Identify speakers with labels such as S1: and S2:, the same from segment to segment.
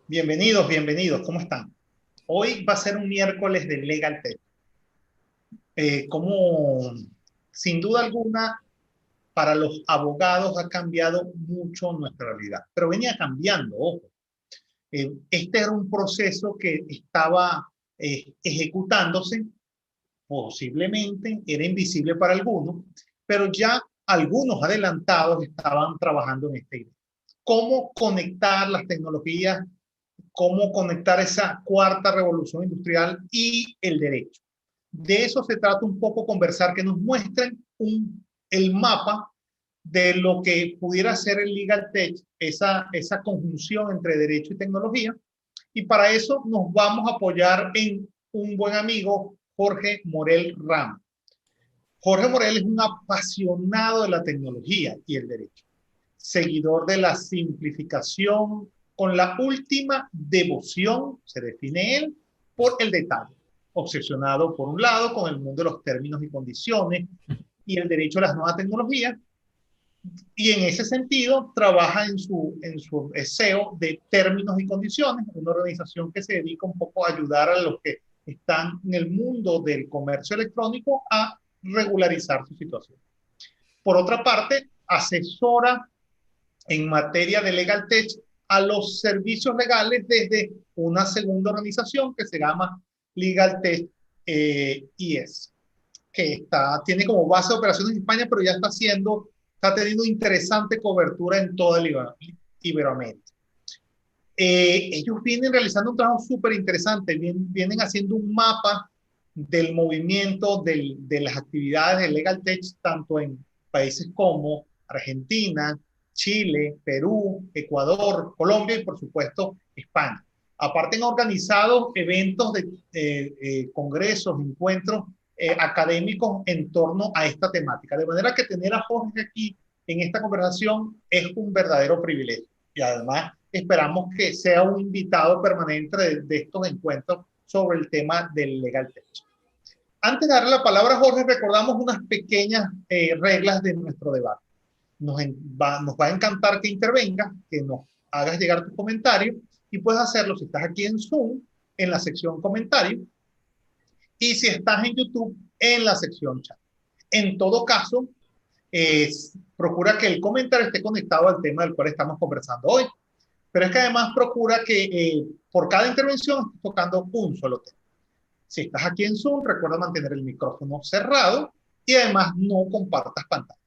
S1: Bienvenidos, bienvenidos, ¿cómo están? Hoy va a ser un miércoles de Legal Tech. Como sin duda alguna, para los abogados ha cambiado mucho nuestra realidad, pero venía cambiando, ojo. Este era un proceso que estaba ejecutándose, posiblemente era invisible para algunos, pero ya algunos adelantados estaban trabajando en esta idea. ¿Cómo conectar las tecnologías, cómo conectar esa cuarta revolución industrial y el derecho? De eso se trata un poco, conversar, que nos muestren el mapa de lo que pudiera ser el Legal Tech, esa conjunción entre derecho y tecnología. Y para eso nos vamos a apoyar en un buen amigo, Jorge Morel Ramos. Jorge Morel es un apasionado de la tecnología y el derecho, seguidor de la simplificación con la última devoción, se define él, por el detalle, obsesionado por un lado con el mundo de los términos y condiciones y el derecho a las nuevas tecnologías, y en ese sentido trabaja en su SEO de términos y condiciones, una organización que se dedica un poco a ayudar a los que están en el mundo del comercio electrónico a regularizar su situación. Por otra parte, asesora en materia de Legal Tech a los servicios legales desde una segunda organización que se llama Legal Tech IS, que tiene como base de operaciones en España, pero ya está teniendo interesante cobertura en toda Iberoamérica. Ellos vienen realizando un trabajo súper interesante, vienen haciendo un mapa del movimiento de las actividades de Legal Tech, tanto en países como Argentina, Chile, Perú, Ecuador, Colombia y por supuesto España. Aparte han organizado eventos de congresos, encuentros académicos en torno a esta temática. De manera que tener a Jorge aquí en esta conversación es un verdadero privilegio. Y además esperamos que sea un invitado permanente de estos encuentros sobre el tema del Legal Tech. Antes de darle la palabra a Jorge, recordamos unas pequeñas reglas de nuestro debate. Nos va a encantar que intervengas, que nos hagas llegar tus comentarios y puedes hacerlo si estás aquí en Zoom, en la sección comentarios, y si estás en YouTube, en la sección chat. En todo caso, procura que el comentario esté conectado al tema del cual estamos conversando hoy. Pero es que además procura que por cada intervención estés tocando un solo tema. Si estás aquí en Zoom, recuerda mantener el micrófono cerrado y además no compartas pantalla.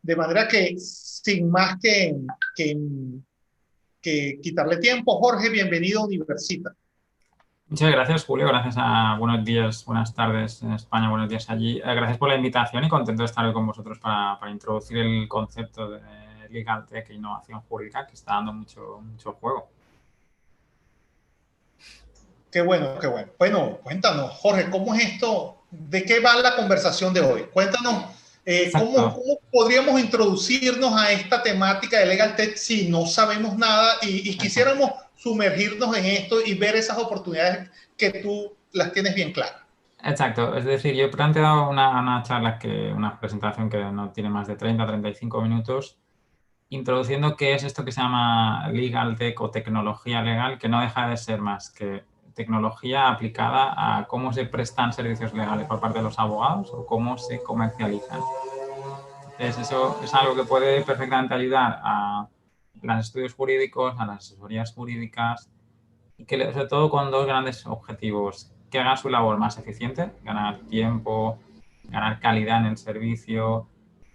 S1: De manera que, sin más que, que quitarle tiempo, Jorge, bienvenido a Universita.
S2: Muchas gracias, Julio. Gracias a buenos días, buenas tardes en España, buenos días allí. Gracias por la invitación y contento de estar hoy con vosotros para introducir el concepto de Legal Tech e innovación jurídica que está dando mucho juego.
S1: Qué bueno, qué bueno. Bueno, cuéntanos, Jorge, ¿cómo es esto? ¿De qué va la conversación de hoy? Cuéntanos,
S2: Exacto.
S1: ¿cómo podríamos introducirnos a esta temática de Legal Tech si no sabemos nada y
S2: Exacto.
S1: quisiéramos sumergirnos en esto y ver esas oportunidades que tú las tienes bien claras?
S2: Exacto. Es decir, yo he planteado una charla, una presentación que no tiene más de 30-35 minutos, introduciendo qué es esto que se llama Legal Tech o tecnología legal, que no deja de ser más que tecnología aplicada a cómo se prestan servicios legales por parte de los abogados o cómo se comercializan. Entonces, eso es algo que puede perfectamente ayudar a los estudios jurídicos, a las asesorías jurídicas y que sobre todo con dos grandes objetivos: que hagan su labor más eficiente, ganar tiempo, ganar calidad en el servicio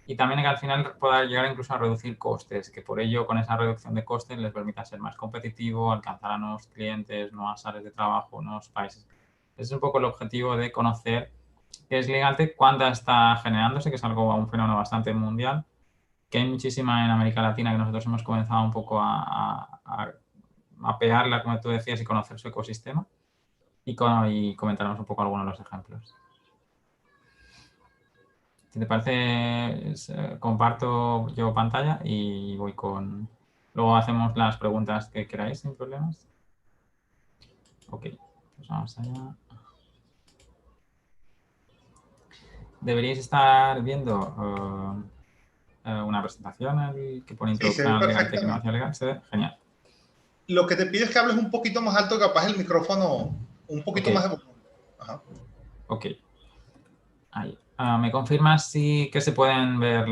S2: y también que al final pueda llegar incluso a reducir costes, que por ello con esa reducción de costes les permita ser más competitivo, alcanzar a nuevos clientes, nuevas áreas de trabajo, nuevos países. Ese es un poco el objetivo de conocer qué es Legal Tech, cuánta está generándose, que es algo, un fenómeno bastante mundial, que hay muchísima en América Latina, que nosotros hemos comenzado un poco a mapearla, como tú decías, y conocer su ecosistema, y comentaremos un poco algunos de los ejemplos. Si te parece, comparto yo pantalla y voy con... Luego hacemos las preguntas que queráis sin problemas. Ok, pues vamos allá. Deberíais estar viendo una presentación que pone
S1: Sí, se
S2: introducción
S1: ve
S2: al legal tech,
S1: perfectamente.
S2: innovación legal, se ve genial.
S1: Lo que te pido es que hables un poquito más alto, capaz el micrófono, un
S2: Ok,
S1: poquito más de volumen. Ajá.
S2: ok. Ahí. ¿Me confirmas que se pueden ver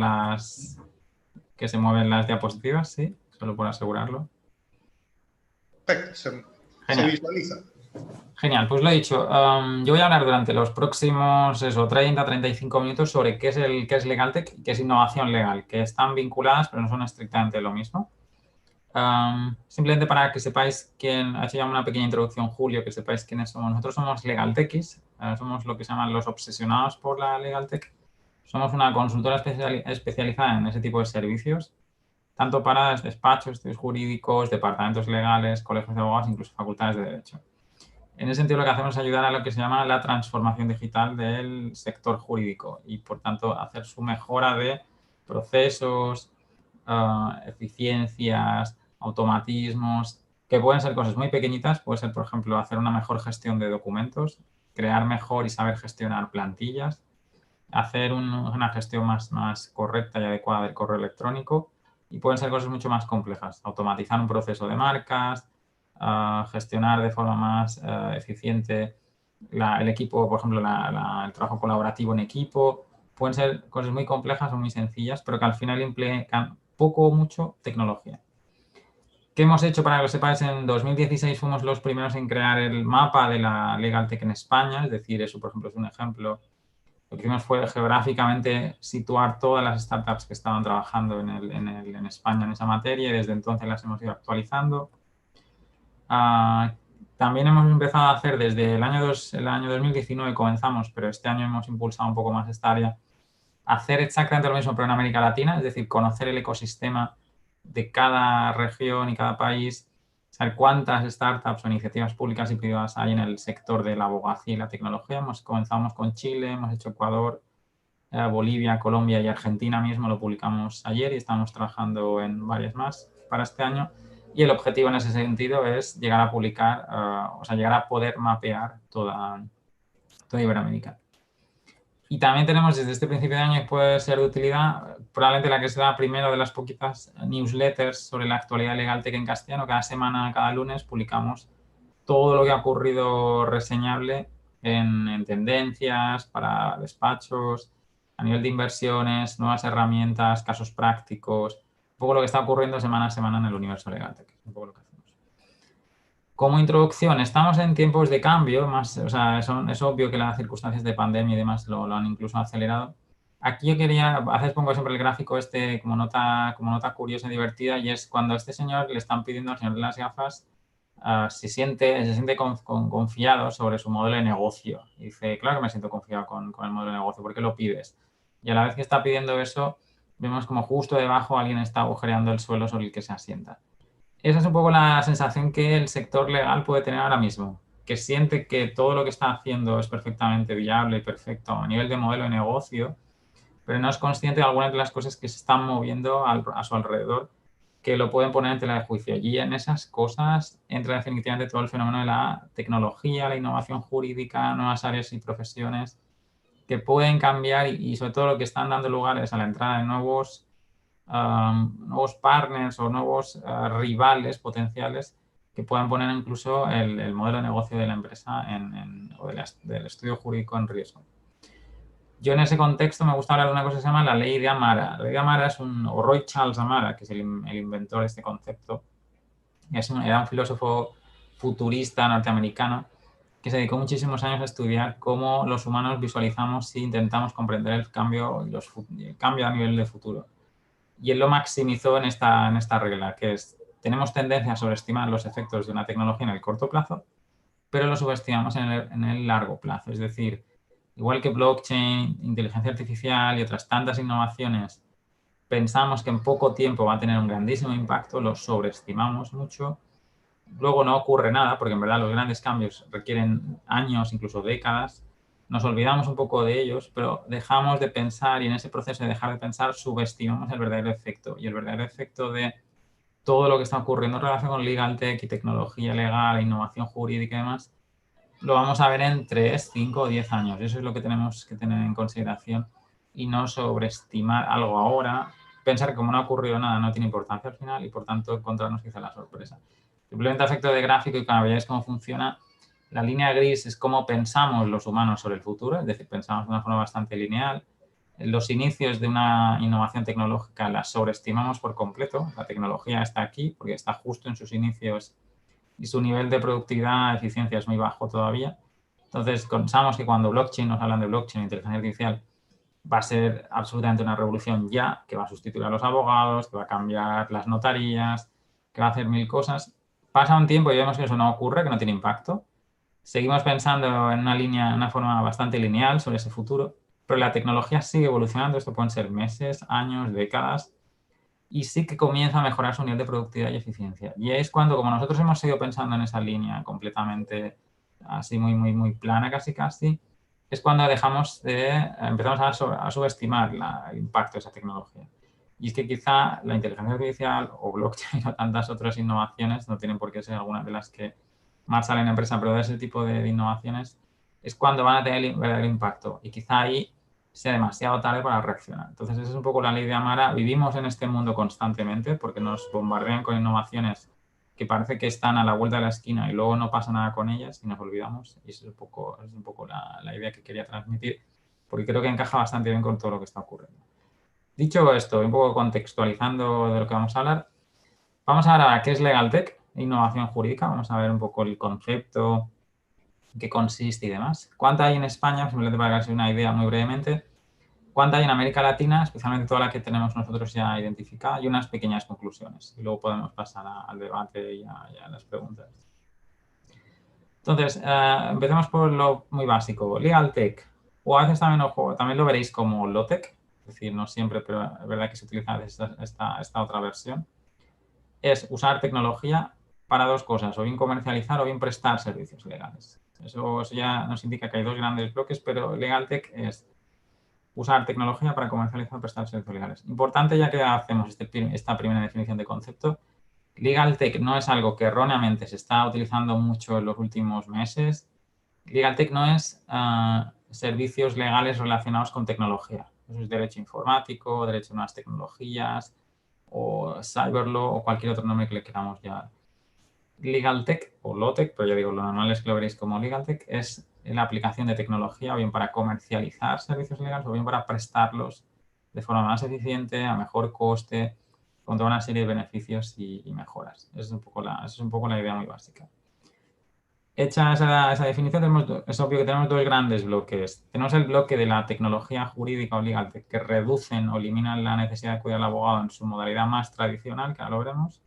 S2: que se mueven las diapositivas? Sí, solo por asegurarlo.
S1: Perfecto, se
S2: Genial.
S1: visualiza.
S2: Genial, pues lo he dicho. Yo voy a hablar durante los próximos 30-35 minutos sobre qué es LegalTech y qué es innovación legal, que están vinculadas pero no son estrictamente lo mismo. Simplemente para que sepáis quién, ha hecho ya una pequeña introducción Julio, que sepáis quiénes somos. Nosotros somos LegalTechis, somos lo que se llaman los obsesionados por la LegalTech. Somos una consultora especializada en ese tipo de servicios, tanto para despachos, estudios jurídicos, departamentos legales, colegios de abogados, incluso facultades de derecho. En ese sentido, lo que hacemos es ayudar a lo que se llama la transformación digital del sector jurídico y, por tanto, hacer su mejora de procesos, eficiencias, automatismos, que pueden ser cosas muy pequeñitas. Puede ser, por ejemplo, hacer una mejor gestión de documentos, crear mejor y saber gestionar plantillas, hacer una gestión más correcta y adecuada del correo electrónico, y pueden ser cosas mucho más complejas. Automatizar un proceso de marcas, gestionar de forma más eficiente el equipo, por ejemplo, el trabajo colaborativo en equipo. Pueden ser cosas muy complejas o muy sencillas, pero que al final implican poco o mucho tecnología. ¿Qué hemos hecho? Para que lo sepáis, en 2016 fuimos los primeros en crear el mapa de la LegalTech en España, es decir, eso, por ejemplo, es un ejemplo. Lo que hicimos fue geográficamente situar todas las startups que estaban trabajando en España en esa materia, y desde entonces las hemos ido actualizando. También hemos empezado a hacer desde el año 2019 comenzamos, pero este año hemos impulsado un poco más esta área, hacer exactamente lo mismo pero en América Latina, es decir, conocer el ecosistema de cada región y cada país, saber cuántas startups o iniciativas públicas y privadas hay en el sector de la abogacía y la tecnología. Comenzamos con Chile, hemos hecho Ecuador, Bolivia, Colombia y Argentina mismo, lo publicamos ayer y estamos trabajando en varias más para este año. Y el objetivo en ese sentido es llegar a publicar, o sea, llegar a poder mapear toda Iberoamérica. Y también tenemos desde este principio de año, que puede ser de utilidad, probablemente la que será primero de las poquitas newsletters sobre la actualidad legal tech en castellano. Cada semana, cada lunes, publicamos todo lo que ha ocurrido reseñable en tendencias, para despachos, a nivel de inversiones, nuevas herramientas, casos prácticos, un poco lo que está ocurriendo semana a semana en el universo legal tech. Un poco lo que hacemos. Como introducción, estamos en tiempos de cambio, o sea, es obvio que las circunstancias de pandemia y demás lo han incluso acelerado. Aquí yo quería, a veces pongo siempre el gráfico este como nota curiosa y divertida, y es cuando a este señor le están pidiendo, al señor de las gafas, se siente confiado sobre su modelo de negocio. Y dice, claro que me siento confiado con el modelo de negocio, ¿por qué lo pides? Y a la vez que está pidiendo eso, vemos como justo debajo alguien está agujereando el suelo sobre el que se asienta. Esa es un poco la sensación que el sector legal puede tener ahora mismo, que siente que todo lo que está haciendo es perfectamente viable y perfecto a nivel de modelo de negocio, pero no es consciente de algunas de las cosas que se están moviendo a su alrededor, que lo pueden poner en tela de juicio. Y en esas cosas entra definitivamente todo el fenómeno de la tecnología, la innovación jurídica, nuevas áreas y profesiones que pueden cambiar, y sobre todo lo que están dando lugar es a la entrada de nuevos partners o nuevos rivales potenciales que puedan poner incluso el modelo de negocio de la empresa o del estudio jurídico en riesgo. Yo en ese contexto me gusta hablar de una cosa que se llama la ley de Amara. La ley de Amara o Roy Charles Amara, que es el inventor de este concepto, era un filósofo futurista norteamericano que se dedicó muchísimos años a estudiar cómo los humanos visualizamos si intentamos comprender el cambio a nivel de futuro. Y él lo maximizó en esta regla, que es: tenemos tendencia a sobreestimar los efectos de una tecnología en el corto plazo, pero lo subestimamos en el largo plazo. Es decir, igual que blockchain, inteligencia artificial y otras tantas innovaciones, pensamos que en poco tiempo va a tener un grandísimo impacto, lo sobreestimamos mucho, luego no ocurre nada, porque en verdad los grandes cambios requieren años, incluso décadas. Nos olvidamos un poco de ellos, pero dejamos de pensar, y en ese proceso de dejar de pensar subestimamos el verdadero efecto. Y el verdadero efecto de todo lo que está ocurriendo en relación con legal tech y tecnología legal, innovación jurídica y demás, lo vamos a ver en 3, 5 o 10 años. Eso es lo que tenemos que tener en consideración, y no sobreestimar algo ahora pensar que como no ha ocurrido nada no tiene importancia al final y por tanto encontrarnos quizá la sorpresa. Simplemente a efecto de gráfico y cuando veáis cómo funciona, la línea gris es cómo pensamos los humanos sobre el futuro, es decir, pensamos de una forma bastante lineal. Los inicios de una innovación tecnológica las sobreestimamos por completo. La tecnología está aquí porque está justo en sus inicios y su nivel de productividad, eficiencia es muy bajo todavía. Entonces, pensamos que cuando blockchain, nos hablan de blockchain, inteligencia artificial, va a ser absolutamente una revolución ya, que va a sustituir a los abogados, que va a cambiar las notarías, que va a hacer mil cosas. Pasa un tiempo y vemos que eso no ocurre, que no tiene impacto. Seguimos pensando en una línea, una forma bastante lineal sobre ese futuro, pero la tecnología sigue evolucionando. Esto pueden ser meses, años, décadas, y sí que comienza a mejorar su nivel de productividad y eficiencia. Y es cuando, como nosotros hemos seguido pensando en esa línea completamente así muy plana casi, es cuando empezamos a subestimar el impacto de esa tecnología. Y es que quizá la inteligencia artificial o blockchain o tantas otras innovaciones, no tienen por qué ser algunas de las que más salen en empresa, pero de ese tipo de innovaciones, es cuando van a tener el verdadero impacto. Y quizá ahí sea demasiado tarde para reaccionar. Entonces, esa es un poco la ley de Amara. Vivimos en este mundo constantemente porque nos bombardean con innovaciones que parece que están a la vuelta de la esquina y luego no pasa nada con ellas y nos olvidamos. Y esa es un poco la idea que quería transmitir, porque creo que encaja bastante bien con todo lo que está ocurriendo. Dicho esto, un poco contextualizando de lo que vamos a hablar, vamos ahora a qué es Legal Tech, innovación jurídica. Vamos a ver un poco el concepto, qué consiste y demás. ¿Cuánta hay en España? Simplemente para que hagáis una idea muy brevemente. ¿Cuánta hay en América Latina? Especialmente toda la que tenemos nosotros ya identificada, y unas pequeñas conclusiones. Y luego podemos pasar al debate y a las preguntas. Entonces, empecemos por lo muy básico. Legal Tech, o a veces también lo veréis como Low-Tech, es decir, no siempre, pero es verdad que se utiliza esta otra versión. Es usar tecnología para dos cosas, o bien comercializar o bien prestar servicios legales. Eso ya nos indica que hay dos grandes bloques, pero Legal Tech es usar tecnología para comercializar o prestar servicios legales. Importante, ya que hacemos esta primera definición de concepto, Legal Tech no es algo que erróneamente se está utilizando mucho en los últimos meses. Legal Tech no es servicios legales relacionados con tecnología. Eso es derecho informático, derecho a nuevas tecnologías, o cyberlaw, o cualquier otro nombre que le queramos llamar. Legal Tech o Low-Tech, pero ya digo, lo normal es que lo veréis como Legal Tech, es la aplicación de tecnología o bien para comercializar servicios legales o bien para prestarlos de forma más eficiente, a mejor coste, con toda una serie de beneficios y mejoras. Esa es un poco la idea muy básica. Hecha esa definición, es obvio que tenemos dos grandes bloques. Tenemos el bloque de la tecnología jurídica o Legal Tech, que reducen o eliminan la necesidad de acudir al abogado en su modalidad más tradicional, que ahora lo veremos,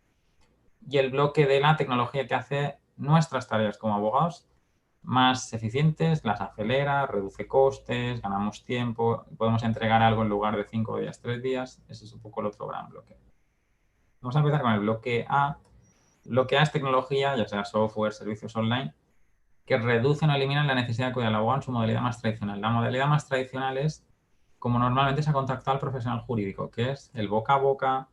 S2: y el bloque de la tecnología que hace nuestras tareas como abogados más eficientes, las acelera, reduce costes, ganamos tiempo, podemos entregar algo en lugar de 5 días, 3 días. Ese es un poco el otro gran bloque. Vamos a empezar con el bloque A. Bloque A es tecnología, ya sea software, servicios online, que reducen o eliminan la necesidad de acudir al abogado en su modalidad más tradicional. La modalidad más tradicional es como normalmente se ha contactado al profesional jurídico, que es el boca a boca,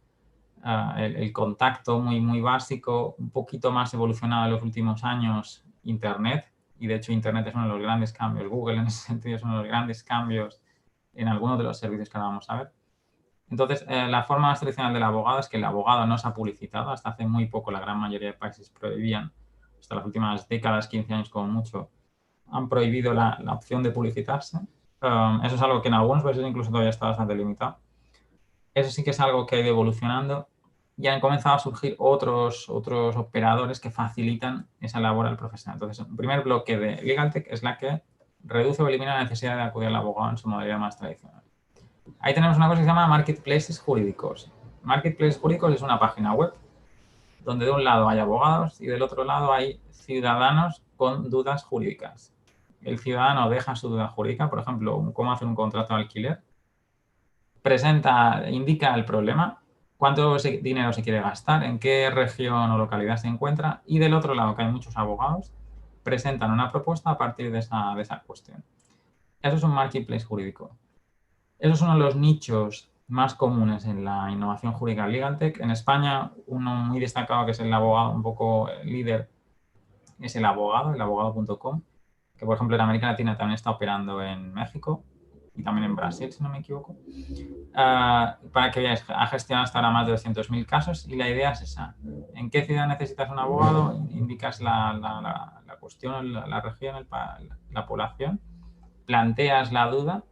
S2: el contacto muy básico, un poquito más evolucionado en los últimos años, Internet, y de hecho Internet es uno de los grandes cambios, Google en ese sentido es uno de los grandes cambios en algunos de los servicios que ahora vamos a ver. Entonces, la forma más tradicional del abogado es que el abogado no se ha publicitado. Hasta hace muy poco la gran mayoría de países prohibían, hasta las últimas décadas, 15 años como mucho, han prohibido la opción de publicitarse. Eso es algo que en algunos países incluso todavía está bastante limitado. Eso sí que es algo que ha ido evolucionando y han comenzado a surgir otros operadores que facilitan esa labor al profesional. Entonces, el primer bloque de Legal Tech es la que reduce o elimina la necesidad de acudir al abogado en su modalidad más tradicional. Ahí tenemos una cosa que se llama marketplaces jurídicos. Marketplaces jurídicos es una página web donde de un lado hay abogados y del otro lado hay ciudadanos con dudas jurídicas. El ciudadano deja su duda jurídica, por ejemplo, cómo hacer un contrato de alquiler, indica el problema, cuánto dinero se quiere gastar, en qué región o localidad se encuentra, y del otro lado, que hay muchos abogados, presentan una propuesta a partir de esa cuestión. Eso es un marketplace jurídico. Eso es uno de los nichos más comunes en la innovación jurídica Legal Tech. En España, uno muy destacado, que es el abogado, un poco líder, es el abogado.com, que por ejemplo en América Latina también está operando en México. y también en Brasil, si no me equivoco. Para que veáis, ha gestionado hasta ahora más de 200.000 casos y la idea es esa. ¿En qué ciudad necesitas un abogado? Indicas la cuestión, la región, la población, planteas la duda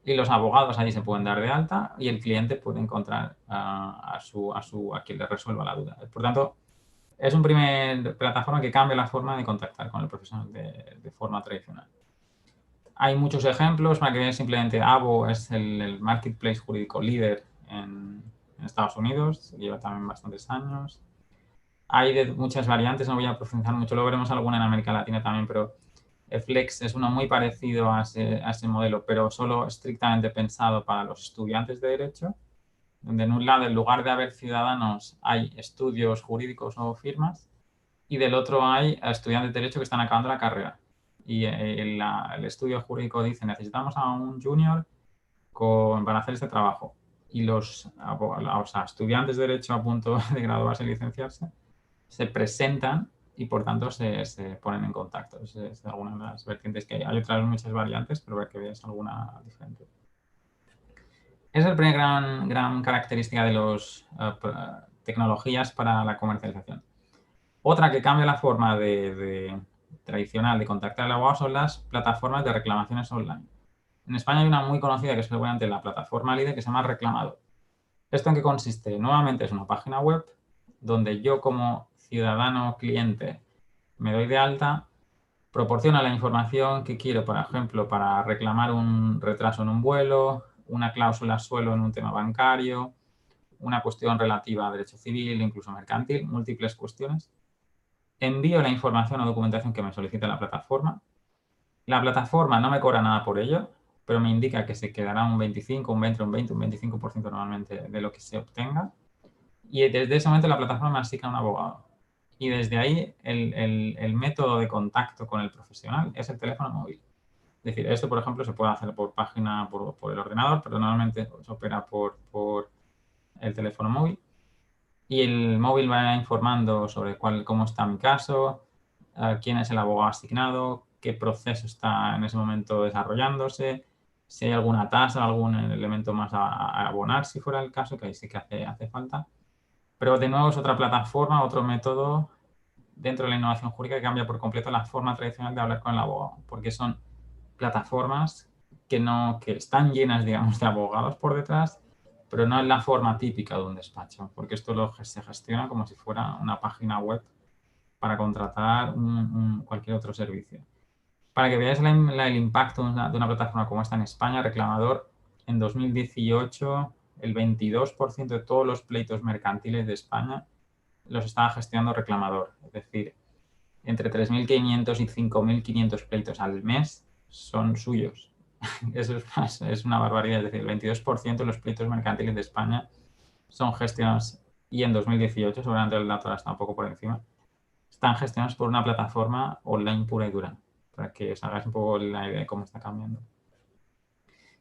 S2: y los abogados allí se pueden dar de alta y el cliente puede encontrar a quien le resuelva la duda. Por tanto, es una primera plataforma que cambia la forma de contactar con el profesional de forma tradicional. Hay muchos ejemplos, para que veáis simplemente Avo es el marketplace jurídico líder en Estados Unidos, lleva también bastantes años. Hay de muchas variantes, no voy a profundizar mucho, luego veremos alguna en América Latina también, pero Flex es uno muy parecido a ese modelo, pero solo estrictamente pensado para los estudiantes de Derecho, donde en un lado, en lugar de haber ciudadanos, hay estudios jurídicos o firmas, y del otro hay estudiantes de Derecho que están acabando la carrera. Y el estudio jurídico dice, necesitamos a un junior para hacer este trabajo. Y los estudiantes de Derecho a punto de graduarse y licenciarse se presentan y por tanto se ponen en contacto. Es alguna de las vertientes que hay. Hay otras muchas variantes, pero para que veáis alguna diferente. Esa es la primera gran característica de las tecnologías para la comercialización. Otra que cambia la forma tradicional de contactar al abogado son las plataformas de reclamaciones online. En España hay una muy conocida que es seguramente la plataforma líder que se llama Reclamador. ¿Esto en qué consiste? Nuevamente es una página web donde yo como ciudadano cliente me doy de alta, proporciona la información que quiero, por ejemplo, para reclamar un retraso en un vuelo, una cláusula suelo en un tema bancario, una cuestión relativa a derecho civil, incluso mercantil, múltiples cuestiones. Envío la información o documentación que me solicita la plataforma. La plataforma no me cobra nada por ello, pero me indica que se quedará un 25, un 20, un 20, un 25% normalmente de lo que se obtenga. Y desde ese momento la plataforma me asigna un abogado. Y desde ahí el método de contacto con el profesional es el teléfono móvil. Es decir, esto, por ejemplo, se puede hacer por página, por el ordenador, pero normalmente se opera por el teléfono móvil. Y el móvil va informando sobre cómo está mi caso, quién es el abogado asignado, qué proceso está en ese momento desarrollándose, si hay alguna tasa, algún elemento más a abonar, si fuera el caso, que ahí sí que hace falta. Pero de nuevo es otra plataforma, otro método dentro de la innovación jurídica que cambia por completo la forma tradicional de hablar con el abogado, porque son plataformas que están llenas, digamos, de abogados por detrás, pero no es la forma típica de un despacho, porque esto se gestiona como si fuera una página web para contratar cualquier otro servicio. Para que veáis el impacto de una plataforma como esta en España, Reclamador, en 2018 el 22% de todos los pleitos mercantiles de España los estaba gestionando Reclamador. Es decir, entre 3.500 y 5.500 pleitos al mes son suyos. Eso es una barbaridad. Es decir, el 22% de los pleitos mercantiles de España son gestionados, y en 2018, seguramente el dato está un poco por encima, están gestionados por una plataforma online pura y dura, para que os hagáis un poco la idea de cómo está cambiando.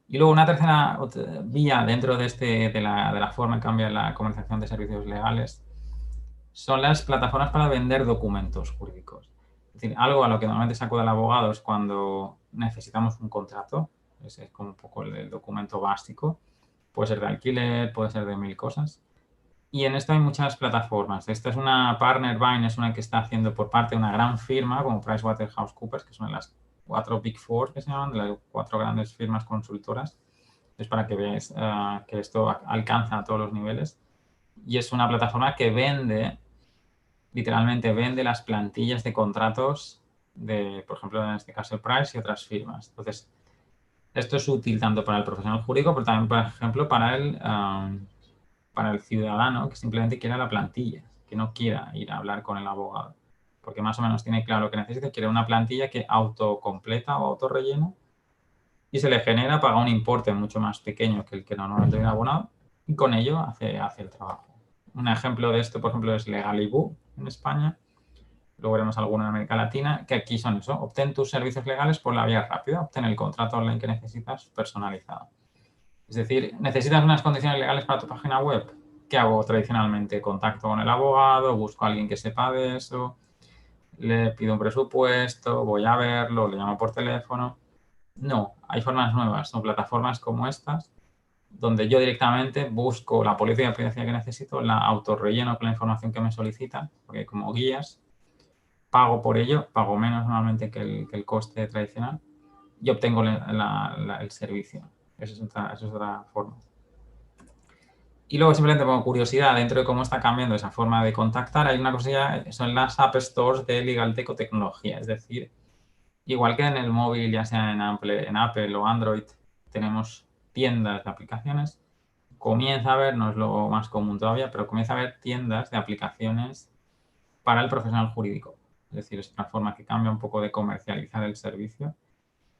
S2: Y luego una tercera vía dentro de la forma en que cambia la comercialización de servicios legales son las plataformas para vender documentos jurídicos. Es decir, algo a lo que normalmente se acude el abogado es cuando necesitamos un contrato, ese es como un poco el documento básico, puede ser de alquiler, puede ser de 1000 cosas. Y en esto hay muchas plataformas. Esta es una Partnerbind, es una que está haciendo por parte de una gran firma como PricewaterhouseCoopers, que son las 4 Big Four que se llaman, de las 4 grandes firmas consultoras. Es para que veáis que esto alcanza a todos los niveles. Y es una plataforma que literalmente vende las plantillas de contratos de, por ejemplo, en este caso Price y otras firmas. Entonces, esto es útil tanto para el profesional jurídico, pero también, por ejemplo, para el ciudadano que simplemente quiera la plantilla, que no quiera ir a hablar con el abogado, porque más o menos tiene claro lo que necesita, quiere una plantilla que autocompleta o autorrellena y se le genera, paga un importe mucho más pequeño que el que normalmente viene abonado y con ello hace el trabajo. Un ejemplo de esto, por ejemplo, es Legaliboo en España. Luego veremos alguno en América Latina, que aquí son eso. Obtén tus servicios legales por la vía rápida. Obtén el contrato online que necesitas personalizado. Es decir, necesitas unas condiciones legales para tu página web. ¿Qué hago tradicionalmente? Contacto con el abogado, busco a alguien que sepa de eso, le pido un presupuesto, voy a verlo, le llamo por teléfono. No, hay formas nuevas, son plataformas como estas, donde yo directamente busco la política de privacidad que necesito, la autorrelleno con la información que me solicitan, porque como guías, pago por ello, pago menos normalmente que el coste tradicional y obtengo el servicio. Esa es otra forma. Y luego, simplemente como curiosidad, dentro de cómo está cambiando esa forma de contactar, hay una cosilla, son las App Stores de LegalTech o tecnología. Es decir, igual que en el móvil, ya sea en Apple o Android, tenemos tiendas de aplicaciones, comienza a haber, no es lo más común todavía, pero comienza a haber tiendas de aplicaciones para el profesional jurídico. Es decir, es una forma que cambia un poco de comercializar el servicio.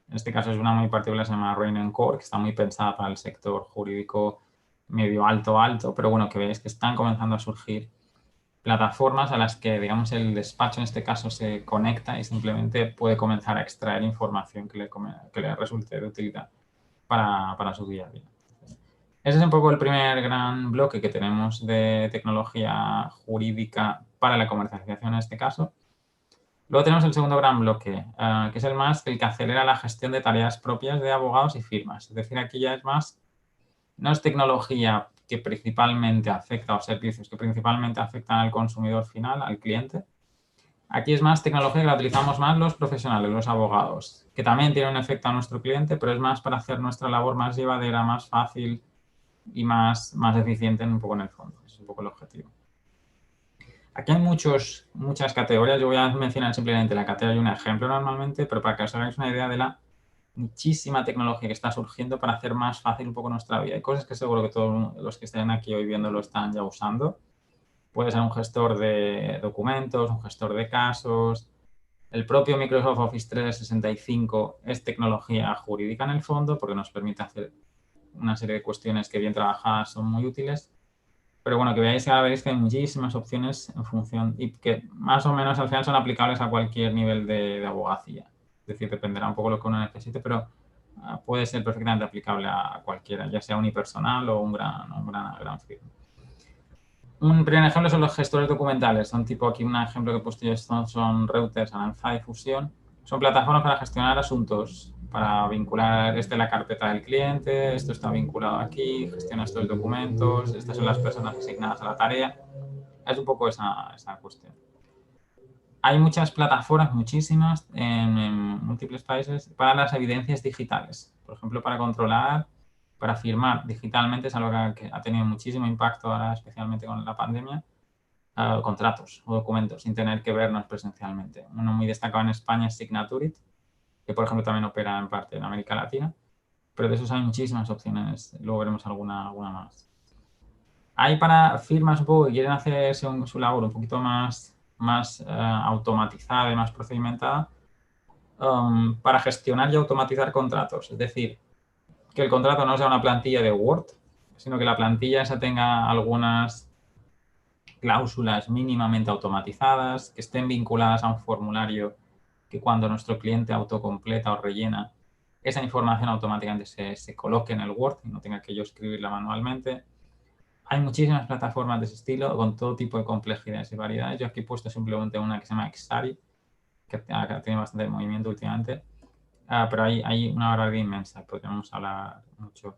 S2: En este caso es una muy particular, se llama Rain Core, que está muy pensada para el sector jurídico medio alto, pero bueno, que veis que están comenzando a surgir plataformas a las que, digamos, el despacho en este caso se conecta y simplemente puede comenzar a extraer información que le resulte de utilidad para su día a día. Ese es un poco el primer gran bloque que tenemos de tecnología jurídica para la comercialización en este caso. Luego tenemos el segundo gran bloque, que es el que acelera la gestión de tareas propias de abogados y firmas. Es decir, aquí ya es más, no es tecnología que principalmente afecta o servicios que principalmente afectan al consumidor final, al cliente. Aquí es más tecnología que la utilizamos más los profesionales, los abogados, que también tiene un efecto a nuestro cliente, pero es más para hacer nuestra labor más llevadera, más fácil y más eficiente un poco en el fondo. Es un poco el objetivo. Aquí hay muchas categorías. Yo voy a mencionar simplemente la categoría y un ejemplo normalmente, pero para que os hagáis una idea de la muchísima tecnología que está surgiendo para hacer más fácil un poco nuestra vida. Hay cosas que seguro que todos los que estén aquí hoy viendo lo están ya usando. Puede ser un gestor de documentos, un gestor de casos. El propio Microsoft Office 365 es tecnología jurídica en el fondo porque nos permite hacer una serie de cuestiones que bien trabajadas son muy útiles. Pero bueno, que veáis que ahora veréis que hay muchísimas opciones en función y que más o menos al final son aplicables a cualquier nivel de abogacía. Es decir, dependerá un poco de lo que uno necesite, pero puede ser perfectamente aplicable a cualquiera, ya sea unipersonal o una gran firma. Un primer ejemplo son los gestores documentales. Son tipo aquí un ejemplo que he puesto yo, son Reuters, Aranzadi y Fusion. Son plataformas para gestionar asuntos, para vincular la carpeta del cliente, esto está vinculado aquí, gestiona estos documentos, estas son las personas asignadas a la tarea. Es un poco esa cuestión. Hay muchas plataformas, muchísimas, en múltiples países para las evidencias digitales. Por ejemplo, para controlar, para firmar digitalmente, es algo que ha tenido muchísimo impacto ahora, especialmente con la pandemia, contratos o documentos sin tener que vernos presencialmente. Uno muy destacado en España es Signaturit, que por ejemplo también opera en parte en América Latina, pero de esos hay muchísimas opciones. Luego veremos alguna más. Hay para firmas un poco que quieren hacer su labor un poquito más automatizada y más procedimentada, para gestionar y automatizar contratos. Es decir, que el contrato no sea una plantilla de Word, sino que la plantilla esa tenga algunas cláusulas mínimamente automatizadas, que estén vinculadas a un formulario que cuando nuestro cliente autocompleta o rellena, esa información automáticamente se coloque en el Word y no tenga que yo escribirla manualmente. Hay muchísimas plataformas de ese estilo con todo tipo de complejidades y variedades. Yo aquí he puesto simplemente una que se llama Xari, que tiene bastante movimiento últimamente, pero hay una barbaridad inmensa, podríamos hablar mucho.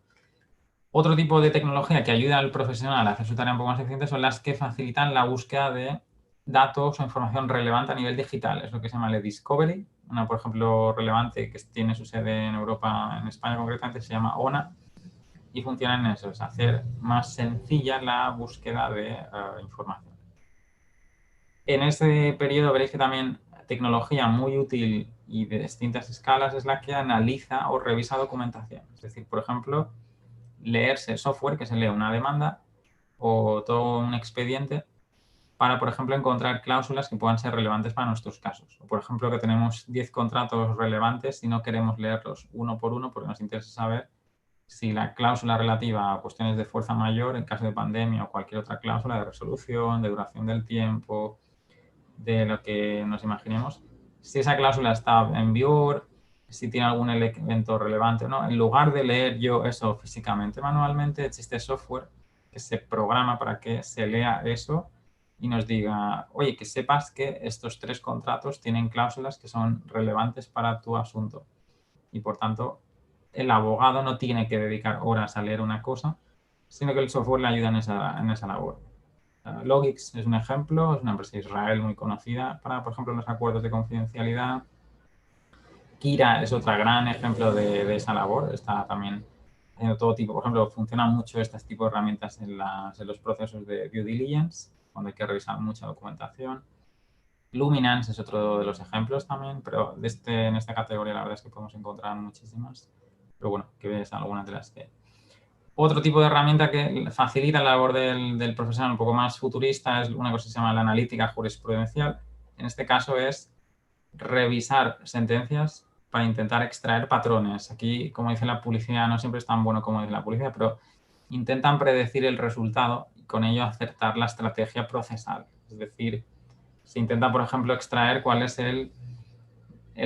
S2: Otro tipo de tecnología que ayuda al profesional a hacer su tarea un poco más eficiente son las que facilitan la búsqueda de datos o información relevante a nivel digital. Es lo que se llama el Discovery. Una, por ejemplo, relevante que tiene su sede en Europa, en España concretamente, se llama ONA y funciona en eso, es hacer más sencilla la búsqueda de información. En este periodo veréis que también tecnología muy útil y de distintas escalas es la que analiza o revisa documentación. Es decir, por ejemplo, leerse software que se lee una demanda o todo un expediente para, por ejemplo, encontrar cláusulas que puedan ser relevantes para nuestros casos. O, por ejemplo, que tenemos 10 contratos relevantes y no queremos leerlos uno por uno porque nos interesa saber si la cláusula relativa a cuestiones de fuerza mayor, en caso de pandemia o cualquier otra cláusula de resolución, de duración del tiempo, de lo que nos imaginemos, si esa cláusula está en vigor, si tiene algún evento relevante o no. En lugar de leer yo eso físicamente, manualmente, existe software que se programa para que se lea eso y nos diga, oye, que sepas que estos 3 contratos tienen cláusulas que son relevantes para tu asunto. y por tanto el abogado no tiene que dedicar horas a leer una cosa, sino que el software le ayuda en esa labor. Logix es un ejemplo, es una empresa de Israel muy conocida para, por ejemplo, los acuerdos de confidencialidad. Kira es otro gran ejemplo de esa labor, está también haciendo todo tipo, por ejemplo, funcionan mucho este tipo de herramientas en los procesos de due diligence, cuando hay que revisar mucha documentación. Luminance es otro de los ejemplos también, pero en esta categoría la verdad es que podemos encontrar muchísimas. Pero bueno, que ves algunas de las que... Otro tipo de herramienta que facilita la labor del profesional un poco más futurista es una cosa que se llama la analítica jurisprudencial. En este caso es revisar sentencias para intentar extraer patrones. Aquí, como dice la publicidad, no siempre es tan bueno como dice la publicidad, pero intentan predecir el resultado y con ello acertar la estrategia procesal. Es decir, se intenta, por ejemplo, extraer cuál es el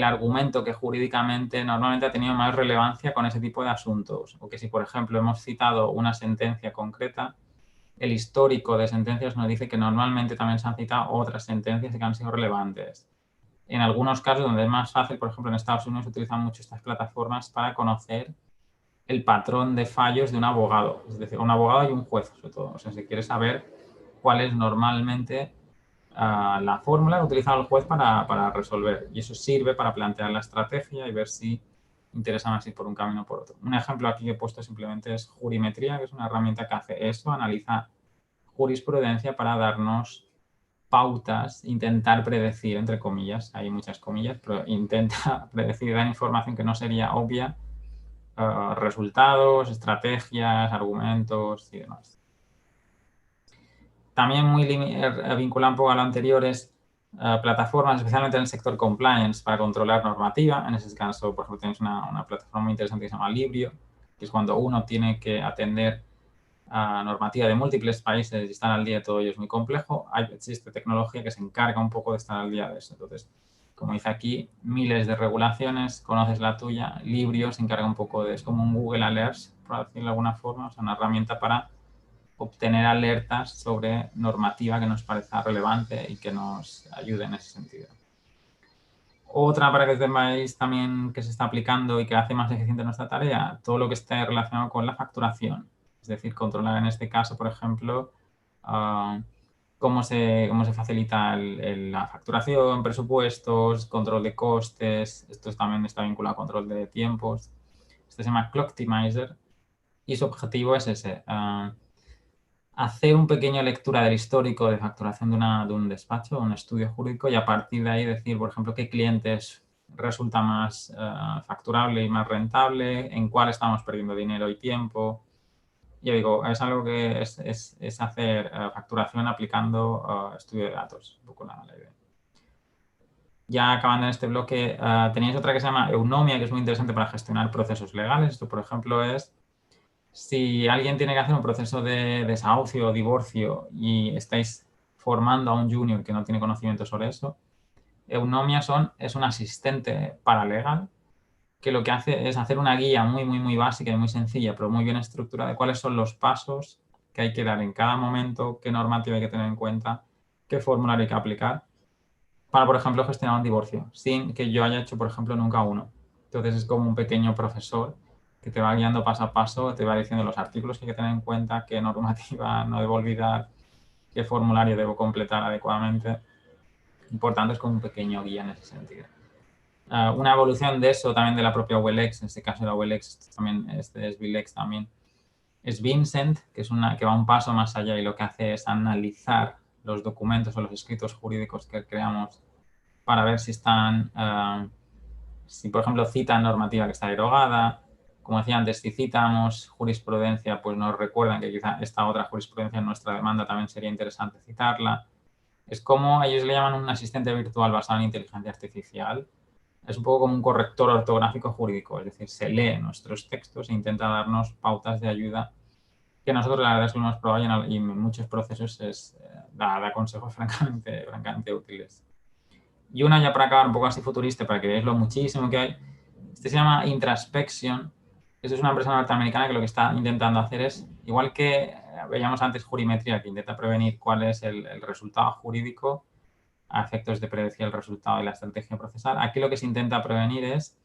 S2: argumento que jurídicamente normalmente ha tenido más relevancia con ese tipo de asuntos. O que si, por ejemplo, hemos citado una sentencia concreta, el histórico de sentencias nos dice que normalmente también se han citado otras sentencias que han sido relevantes. En algunos casos donde es más fácil, por ejemplo, en Estados Unidos se utilizan mucho estas plataformas para conocer el patrón de fallos de un abogado. Es decir, un abogado y un juez, sobre todo. O sea, si quieres saber cuál es normalmente la fórmula que utiliza el juez para resolver. Y eso sirve para plantear la estrategia y ver si interesa más ir por un camino o por otro. Un ejemplo aquí que he puesto simplemente es Jurimetría, que es una herramienta que hace eso, analiza jurisprudencia para darnos pautas, intentar predecir, entre comillas, hay muchas comillas, pero intenta predecir, dar información que no sería obvia, resultados, estrategias, argumentos y demás. También muy vinculado un poco a lo anterior es plataformas, especialmente en el sector compliance, para controlar normativa. En ese caso, por ejemplo, tenemos una plataforma muy interesante que se llama Librio, que es cuando uno tiene que atender a normativa de múltiples países y estar al día de todo ello es muy complejo. Existe tecnología que se encarga un poco de estar al día de eso. Entonces, como dice aquí, miles de regulaciones, conoces la tuya. Librio se encarga un poco de, es como un Google Alerts, por decirlo de alguna forma, o sea, una herramienta para obtener alertas sobre normativa que nos parezca relevante y que nos ayude en ese sentido. Otra para que tengáis también que se está aplicando y que hace más eficiente nuestra tarea, todo lo que esté relacionado con la facturación. Es decir, controlar en este caso, por ejemplo, cómo se facilita la facturación, presupuestos, control de costes. Esto también está vinculado a control de tiempos. Este se llama Clocktimizer y su objetivo es ese, hacer un pequeño lectura del histórico de facturación de un despacho, un estudio jurídico, y a partir de ahí decir, por ejemplo, qué clientes resulta más facturable y más rentable, en cuál estamos perdiendo dinero y tiempo. Yo digo, es algo que es hacer facturación aplicando estudio de datos, un poco la idea. Ya acabando en este bloque, tenéis otra que se llama Eunomia, que es muy interesante para gestionar procesos legales. Esto, por ejemplo, es si alguien tiene que hacer un proceso de desahucio o divorcio y estáis formando a un junior que no tiene conocimiento sobre eso, Eunomia es un asistente paralegal que lo que hace es hacer una guía muy básica y muy sencilla, pero muy bien estructurada de cuáles son los pasos que hay que dar en cada momento, qué normativa hay que tener en cuenta, qué formulario hay que aplicar para, por ejemplo, gestionar un divorcio, sin que yo haya hecho, por ejemplo, nunca uno. Entonces es como un pequeño profesor que te va guiando paso a paso, te va diciendo los artículos que hay que tener en cuenta, qué normativa no debo olvidar, qué formulario debo completar adecuadamente. Importante, es como un pequeño guía en ese sentido. Una evolución de eso también de la propia OLX, en este caso la OLX también, este es Vilex también, es Vincent, que que va un paso más allá y lo que hace es analizar los documentos o los escritos jurídicos que creamos para ver si están, si por ejemplo citan normativa que está derogada. Como decía antes, si citamos jurisprudencia, pues nos recuerdan que quizá esta otra jurisprudencia en nuestra demanda también sería interesante citarla. Es como ellos le llaman un asistente virtual basado en inteligencia artificial. Es un poco como un corrector ortográfico jurídico, es decir, se lee nuestros textos e intenta darnos pautas de ayuda que nosotros la verdad es que lo hemos probado y en muchos procesos da consejos francamente útiles. Y una ya para acabar un poco así futurista, para que veáis lo muchísimo que hay. Este se llama Intraspection. Esto es una empresa norteamericana que lo que está intentando hacer es, igual que veíamos antes Jurimetría, que intenta prevenir cuál es el resultado jurídico a efectos de predecir el resultado de la estrategia procesal. Aquí lo que se intenta prevenir es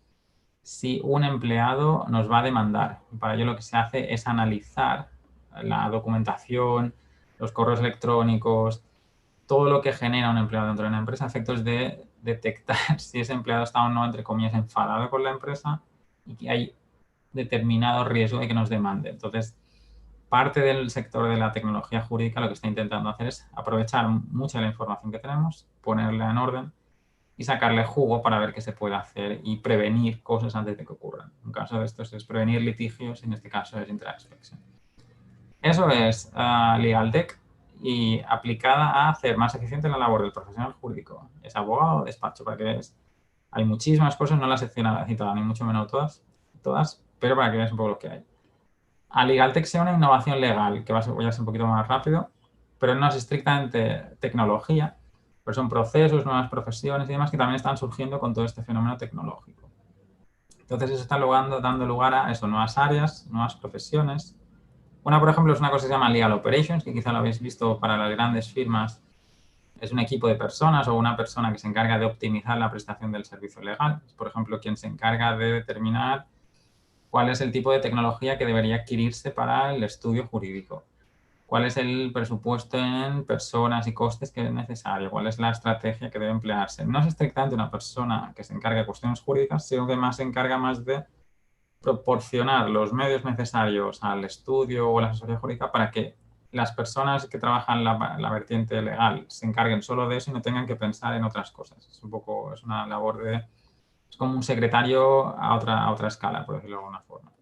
S2: si un empleado nos va a demandar. Para ello lo que se hace es analizar la documentación, los correos electrónicos, todo lo que genera un empleado dentro de una empresa a efectos de detectar si ese empleado está o no, entre comillas, enfadado con la empresa y que hay determinado riesgo de que nos demande. Entonces, parte del sector de la tecnología jurídica lo que está intentando hacer es aprovechar mucha de la información que tenemos, ponerla en orden y sacarle jugo para ver qué se puede hacer y prevenir cosas antes de que ocurran. Un caso de estos es prevenir litigios, en este caso es Interactions. Eso es LegalTech y aplicada a hacer más eficiente la labor del profesional jurídico. Es abogado o despacho, para que veas. Hay muchísimas cosas, no las he citado ni mucho menos todas, pero para que veas un poco lo que hay. A LegalTech sea una innovación legal, que voy a ser un poquito más rápido, pero no es estrictamente tecnología, pero son procesos, nuevas profesiones y demás que también están surgiendo con todo este fenómeno tecnológico. Entonces eso está dando lugar a eso, nuevas áreas, nuevas profesiones. Una, por ejemplo, es una cosa que se llama Legal Operations, que quizá lo habéis visto para las grandes firmas. Es un equipo de personas o una persona que se encarga de optimizar la prestación del servicio legal. Es, por ejemplo, quien se encarga de determinar cuál es el tipo de tecnología que debería adquirirse para el estudio jurídico, cuál es el presupuesto en personas y costes que es necesario, cuál es la estrategia que debe emplearse. No es estrictamente una persona que se encarga de cuestiones jurídicas, sino que más se encarga más de proporcionar los medios necesarios al estudio o la asesoría jurídica para que las personas que trabajan la vertiente legal se encarguen solo de eso y no tengan que pensar en otras cosas. Es un poco, es una labor de, es como un secretario a otra escala, por decirlo de alguna forma.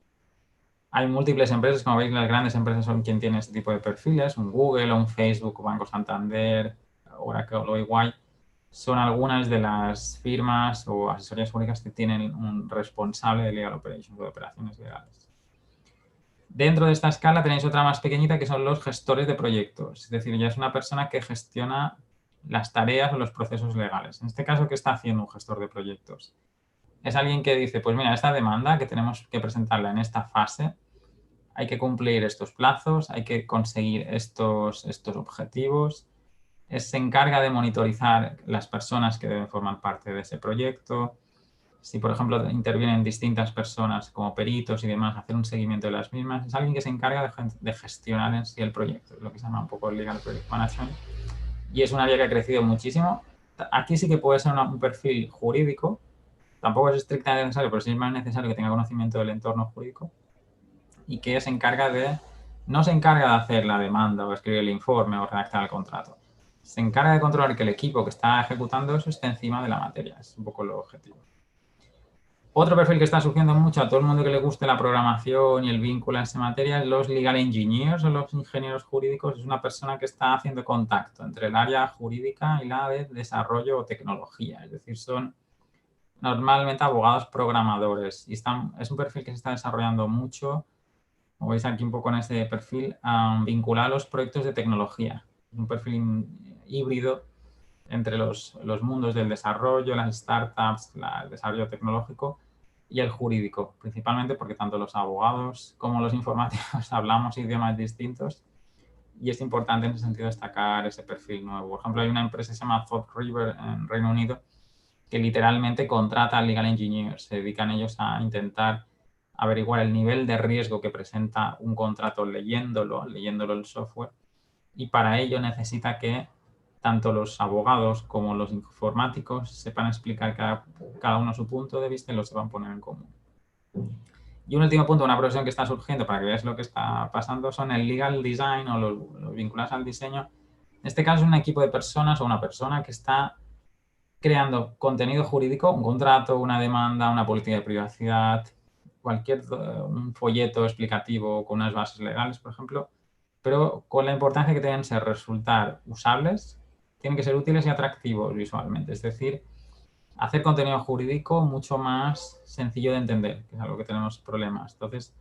S2: Hay múltiples empresas, como veis, las grandes empresas son quien tiene este tipo de perfiles, un Google, un Facebook, Banco Santander, Oracle o EY, son algunas de las firmas o asesorías jurídicas que tienen un responsable de Legal Operations o de operaciones legales. Dentro de esta escala tenéis otra más pequeñita que son los gestores de proyectos, es decir, ya es una persona que gestiona las tareas o los procesos legales. En este caso, ¿qué está haciendo un gestor de proyectos? Es alguien que dice, pues mira, esta demanda que tenemos que presentarla en esta fase, hay que cumplir estos plazos, hay que conseguir estos objetivos. Se encarga de monitorizar las personas que deben formar parte de ese proyecto. Si, por ejemplo, intervienen distintas personas como peritos y demás, hacer un seguimiento de las mismas. Es alguien que se encarga de gestionar en sí el proyecto, lo que se llama un poco el Legal Project Management. Y es un área que ha crecido muchísimo. Aquí sí que puede ser un perfil jurídico. Tampoco es estrictamente necesario, pero sí es más necesario que tenga conocimiento del entorno jurídico y que se encarga no se encarga de hacer la demanda o escribir el informe o redactar el contrato. Se encarga de controlar que el equipo que está ejecutando eso esté encima de la materia. Es un poco el objetivo. Otro perfil que está surgiendo mucho a todo el mundo que le guste la programación y el vínculo en esa materia es los legal engineers o los ingenieros jurídicos. Es una persona que está haciendo contacto entre el área jurídica y la de desarrollo o tecnología. Es decir, son normalmente abogados programadores y es un perfil que se está desarrollando mucho. Como veis aquí un poco en este perfil, vinculado a los proyectos de tecnología. Un perfil híbrido entre los mundos del desarrollo, las startups, el desarrollo tecnológico y el jurídico, principalmente porque tanto los abogados como los informáticos hablamos idiomas distintos y es importante en ese sentido destacar ese perfil nuevo. Por ejemplo, hay una empresa que se llama Thought River en Reino Unido que literalmente contrata legal engineers, se dedican ellos a intentar averiguar el nivel de riesgo que presenta un contrato leyéndolo el software, y para ello necesita que tanto los abogados como los informáticos sepan explicar cada uno su punto de vista y lo sepan poner en común. Y un último punto, una profesión que está surgiendo para que veáis lo que está pasando, son el legal design o los vinculados al diseño. En este caso es un equipo de personas o una persona que está creando contenido jurídico, un contrato, una demanda, una política de privacidad, un folleto explicativo con unas bases legales, por ejemplo, pero con la importancia que tienen ser resultar usables, tienen que ser útiles y atractivos visualmente, es decir, hacer contenido jurídico mucho más sencillo de entender, que es algo que tenemos problemas. Entonces,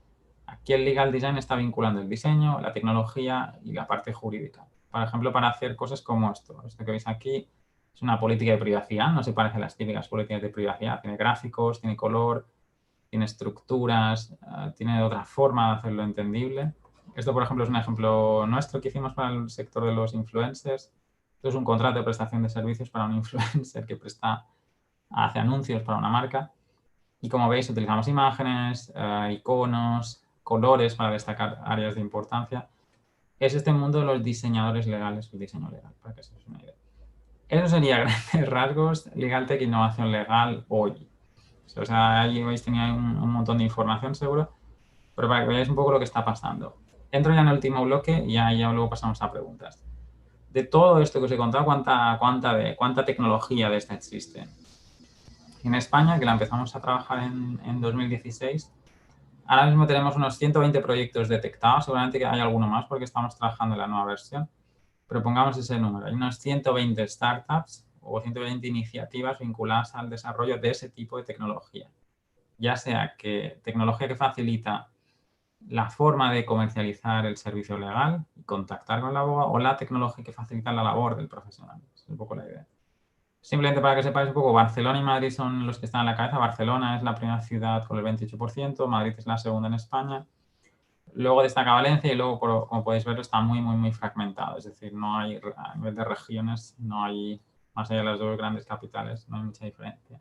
S2: aquí el legal design está vinculando el diseño, la tecnología y la parte jurídica. Por ejemplo, para hacer cosas como esto que veis aquí, es una política de privacidad, no se parece a las típicas políticas de privacidad. Tiene gráficos, tiene color, tiene estructuras, tiene otra forma de hacerlo entendible. Esto, por ejemplo, es un ejemplo nuestro que hicimos para el sector de los influencers. Esto es un contrato de prestación de servicios para un influencer que hace anuncios para una marca. Y como veis, utilizamos imágenes, iconos, colores para destacar áreas de importancia. Es este mundo de los diseñadores legales, el diseño legal, para que se os una idea. Eso sería, a grandes rasgos, LegalTech, innovación legal hoy. O sea, ahí habéis tenido un montón de información seguro, pero para que veáis un poco lo que está pasando. Entro ya en el último bloque y ya luego pasamos a preguntas. De todo esto que os he contado, ¿cuánta tecnología de esta existe? En España, que la empezamos a trabajar en 2016, ahora mismo tenemos unos 120 proyectos detectados, seguramente que hay alguno más porque estamos trabajando en la nueva versión, pero pongamos ese número. Hay unos 120 startups o 120 iniciativas vinculadas al desarrollo de ese tipo de tecnología. Ya sea que tecnología que facilita la forma de comercializar el servicio legal y contactar con el abogado, o la tecnología que facilita la labor del profesional. Esa es un poco la idea. Simplemente para que sepáis un poco, Barcelona y Madrid son los que están en la cabeza. Barcelona es la primera ciudad con el 28%, Madrid es la segunda en España. Luego destaca Valencia y luego, como podéis ver, está muy fragmentado. Es decir, no hay, a nivel de regiones, no hay, más allá de las dos grandes capitales, no hay mucha diferencia.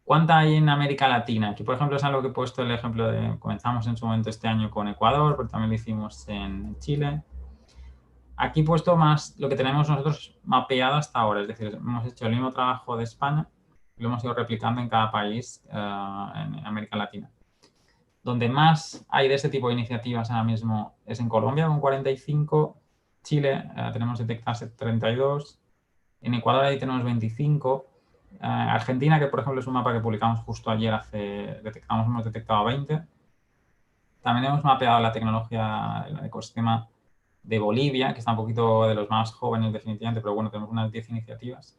S2: ¿Cuánta hay en América Latina? Aquí, por ejemplo, es algo que he puesto el ejemplo de, comenzamos en su momento este año con Ecuador, pero también lo hicimos en Chile. Aquí he puesto más lo que tenemos nosotros mapeado hasta ahora, es decir, hemos hecho el mismo trabajo de España y lo hemos ido replicando en cada país en América Latina. Donde más hay de este tipo de iniciativas ahora mismo es en Colombia con 45, Chile tenemos detectadas 32, en Ecuador ahí tenemos 25, Argentina, que por ejemplo es un mapa que publicamos justo ayer, hemos detectado 20. También hemos mapeado la tecnología, el ecosistema de Bolivia, que está un poquito de los más jóvenes definitivamente, pero bueno, tenemos unas 10 iniciativas.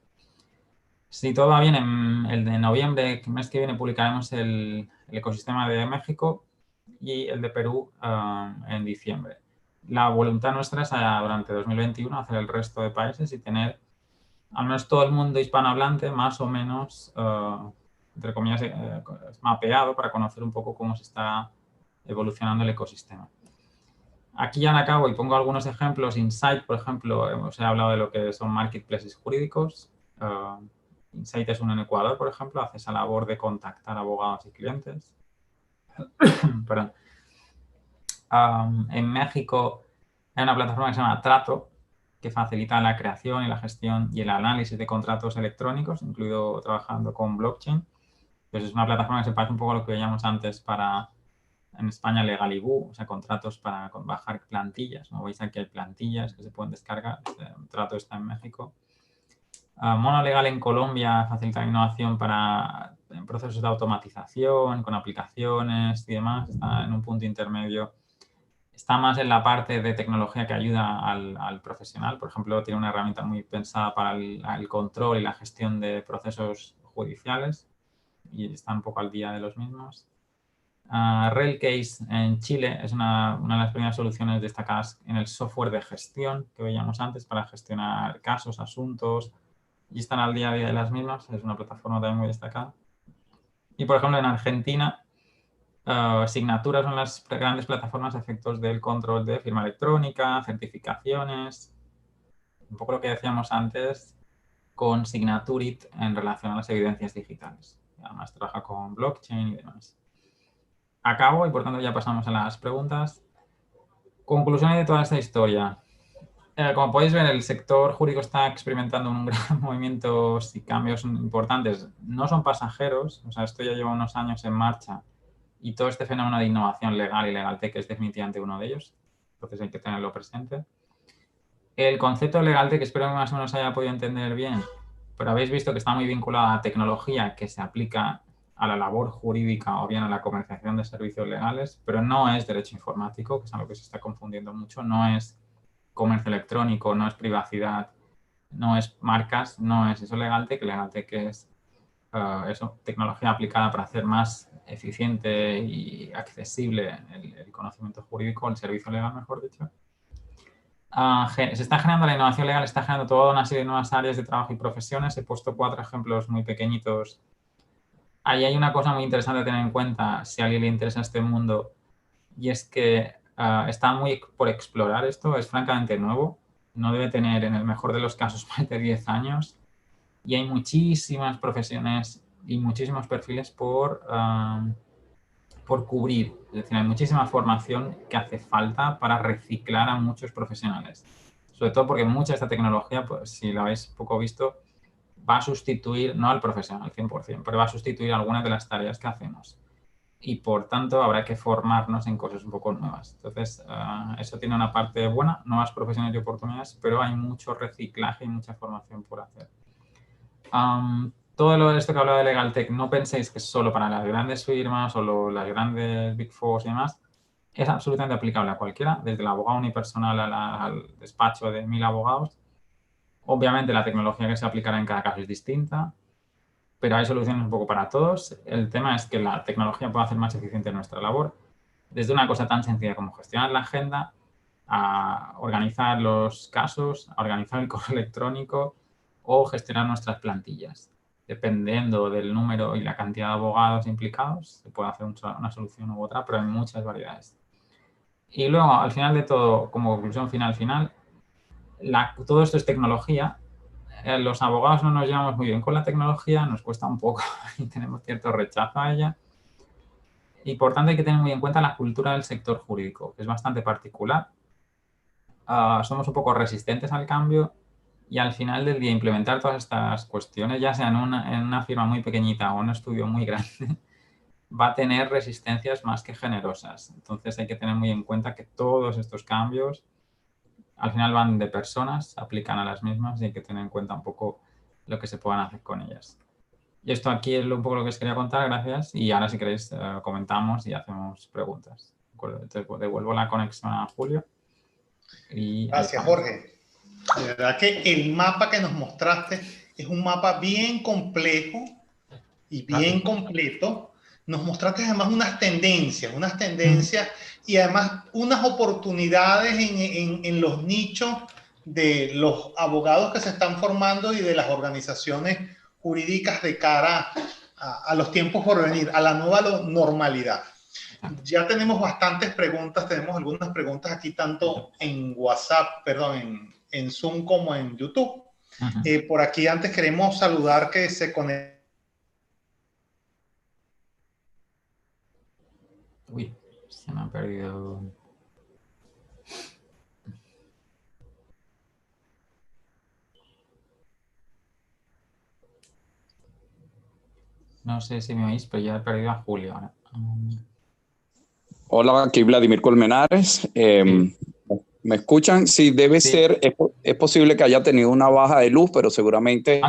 S2: Si todo va bien, en el de noviembre, el mes que viene, publicaremos el ecosistema de México y el de Perú en diciembre. La voluntad nuestra es durante 2021 hacer el resto de países y tener al menos todo el mundo hispanohablante más o menos, entre comillas, mapeado para conocer un poco cómo se está evolucionando el ecosistema. Aquí ya me acabo y pongo algunos ejemplos. Insight, por ejemplo, os he hablado de lo que son marketplaces jurídicos. Insight es uno en Ecuador, por ejemplo, hace esa labor de contactar abogados y clientes. Perdón. En México hay una plataforma que se llama Trato, que facilita la creación y la gestión y el análisis de contratos electrónicos, incluido trabajando con blockchain. Entonces es una plataforma que se parece un poco a lo que veíamos antes para, en España, Legalibú, o sea, contratos para bajar plantillas. Como veis aquí hay plantillas que se pueden descargar. Trato está en México. Mono Legal en Colombia facilita innovación para procesos de automatización, con aplicaciones y demás. Está en un punto intermedio. Está más en la parte de tecnología que ayuda al profesional. Por ejemplo, tiene una herramienta muy pensada para el control y la gestión de procesos judiciales y está un poco al día de los mismos. Railcase en Chile es una de las primeras soluciones destacadas en el software de gestión que veíamos antes para gestionar casos, asuntos y están al día de las mismas. Es una plataforma también muy destacada. Y, por ejemplo, en Argentina, Signatura son las grandes plataformas a efectos del control de firma electrónica, certificaciones, un poco lo que decíamos antes con Signaturit en relación a las evidencias digitales. Además trabaja con blockchain y demás. Acabo y por tanto ya pasamos a las preguntas. Conclusiones de toda esta historia. Como podéis ver, el sector jurídico está experimentando un gran movimientos y cambios importantes. No son pasajeros, o sea, esto ya lleva unos años en marcha y todo este fenómeno de innovación legal y LegalTech es definitivamente uno de ellos. Entonces hay que tenerlo presente. El concepto de LegalTech espero que más o menos haya podido entender bien, pero habéis visto que está muy vinculado a tecnología que se aplica a la labor jurídica o bien a la comercialización de servicios legales, pero no es derecho informático, que es algo que se está confundiendo mucho, no es comercio electrónico, no es privacidad, no es marcas, no es eso LegalTech. LegalTech es eso, tecnología aplicada para hacer más eficiente y accesible el conocimiento jurídico, el servicio legal, mejor dicho. Se está generando la innovación legal, está generando toda una serie de nuevas áreas de trabajo y profesiones. He puesto 4 ejemplos muy pequeñitos. Ahí hay una cosa muy interesante a tener en cuenta si a alguien le interesa este mundo y es que está muy por explorar esto, es francamente nuevo, no debe tener en el mejor de los casos más de 10 años y hay muchísimas profesiones y muchísimos perfiles por cubrir. Es decir, hay muchísima formación que hace falta para reciclar a muchos profesionales. Sobre todo porque mucha de esta tecnología, pues si la habéis poco visto, va a sustituir, no al profesional al 100%, pero va a sustituir algunas de las tareas que hacemos. Y por tanto habrá que formarnos en cosas un poco nuevas. Entonces, eso tiene una parte buena, nuevas profesiones y oportunidades, pero hay mucho reciclaje y mucha formación por hacer. Todo esto que hablaba de Legal Tech, no penséis que es solo para las grandes firmas o las grandes Big Four y demás. Es absolutamente aplicable a cualquiera, desde el abogado unipersonal al despacho de 1000 abogados. Obviamente la tecnología que se aplicará en cada caso es distinta, pero hay soluciones un poco para todos. El tema es que la tecnología puede hacer más eficiente nuestra labor, desde una cosa tan sencilla como gestionar la agenda, a organizar los casos, a organizar el correo electrónico o gestionar nuestras plantillas. Dependiendo del número y la cantidad de abogados implicados, se puede hacer una solución u otra, pero hay muchas variedades. Y luego, al final de todo, como conclusión final, todo esto es tecnología. Los abogados no nos llevamos muy bien con la tecnología, nos cuesta un poco y tenemos cierto rechazo a ella. Y por tanto hay que tener muy en cuenta la cultura del sector jurídico, que es bastante particular. Somos un poco resistentes al cambio y al final del día implementar todas estas cuestiones, ya sea en una firma muy pequeñita o en un estudio muy grande, va a tener resistencias más que generosas. Entonces hay que tener muy en cuenta que todos estos cambios al final van de personas, aplican a las mismas y hay que tener en cuenta un poco lo que se puedan hacer con ellas. Y esto aquí es un poco lo que os quería contar, gracias. Y ahora si queréis comentamos y hacemos preguntas. Te devuelvo la conexión a Julio.
S1: Gracias, Jorge. De verdad que el mapa que nos mostraste es un mapa bien complejo y bien completo. Nos mostraste además unas tendencias y además unas oportunidades en los nichos de los abogados que se están formando y de las organizaciones jurídicas de cara a los tiempos por venir, a la nueva normalidad. Ya tenemos bastantes preguntas, tenemos algunas preguntas aquí tanto en WhatsApp, perdón, en Zoom como en YouTube. Por aquí antes queremos saludar que se conecta.
S2: Uy, se me ha perdido. No sé si me oís, pero ya he perdido a Julio ahora.
S3: Hola, aquí Vladimir Colmenares. Sí. ¿Me escuchan? Sí, debe ser. Es posible que haya tenido una baja de luz, pero seguramente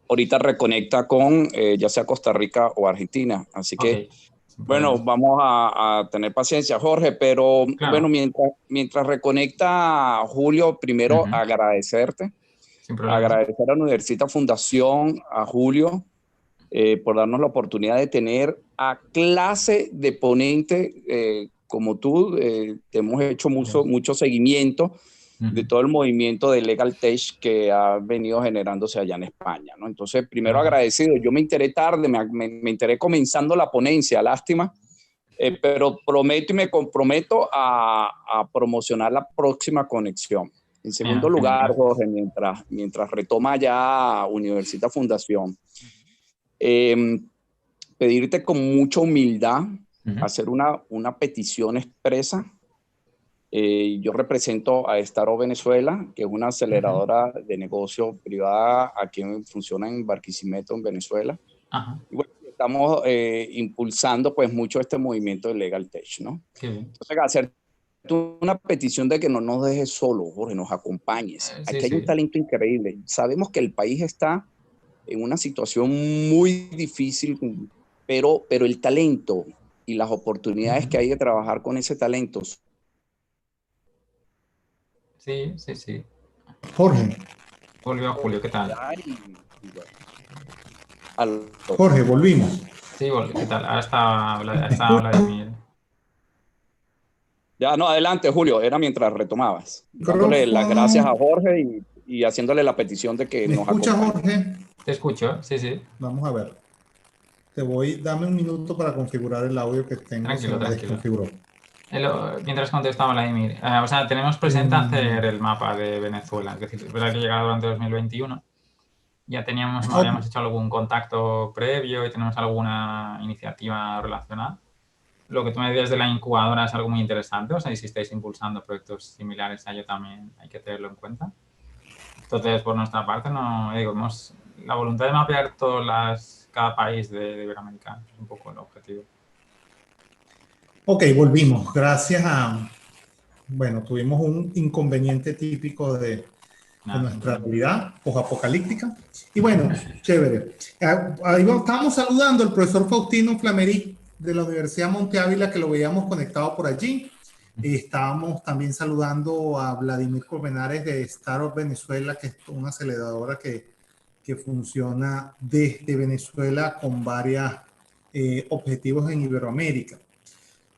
S3: ahorita reconecta con ya sea Costa Rica o Argentina. Así que, bueno, vamos a tener paciencia, Jorge. Pero bueno, mientras reconecta Julio, primero agradecerte. Agradecer a la Universitas Fundación, a Julio, por darnos la oportunidad de tener a clase de ponente como tú. Te hemos hecho mucho seguimiento de todo el movimiento de Legal Tech que ha venido generándose allá en España, ¿no? Entonces, primero agradecido. Yo me enteré tarde, me enteré comenzando la ponencia, lástima, pero prometo y me comprometo a promocionar la próxima conexión. En segundo lugar, Jorge, mientras retoma ya Universitas Fundación, pedirte con mucha humildad hacer una petición expresa. Yo represento a Startup Venezuela, que es una aceleradora de negocio privada aquí funciona en Barquisimeto, en Venezuela. Y bueno, estamos impulsando pues mucho este movimiento de Legal Tech, ¿no? Entonces, hacer una petición de que no nos dejes solos, Jorge, nos acompañes. Aquí hay un talento increíble. Sabemos que el país está en una situación muy difícil, pero el talento y las oportunidades que hay de trabajar con ese talento.
S2: Sí.
S1: Jorge.
S2: Volvió Julio, ¿qué tal?
S1: Jorge, volvimos.
S2: Sí, ¿qué tal? Ahora está Vladimir.
S3: Ya, no, adelante, Julio. Era mientras retomabas. Dándole las gracias a Jorge y haciéndole la petición de que nos acompañe.
S1: ¿Me escuchas, Jorge?
S2: Te escucho, sí.
S1: Vamos a ver. Dame un minuto para configurar el audio que tengo.
S2: Tranquilo.
S1: Desconfiguró.
S2: Mientras contestaba Vladimir, o sea, tenemos presente hacer el mapa de Venezuela, es decir, es verdad que llegará durante 2021, ya habíamos hecho algún contacto previo y tenemos alguna iniciativa relacionada. Lo que tú me decías de la incubadora es algo muy interesante, o sea, y si estáis impulsando proyectos similares a ello también hay que tenerlo en cuenta. Entonces, por nuestra parte, la voluntad de mapear cada país de Iberoamérica es un poco el objetivo.
S1: Ok, volvimos. Gracias a... Bueno, tuvimos un inconveniente típico de nuestra realidad posapocalíptica. Y bueno, chévere. Ahí estábamos saludando al profesor Faustino Flameric de la Universidad Monte Ávila, que lo veíamos conectado por allí. Estábamos también saludando a Vladimir Colmenares de Startup Venezuela, que es una aceleradora que funciona desde Venezuela con varios objetivos en Iberoamérica.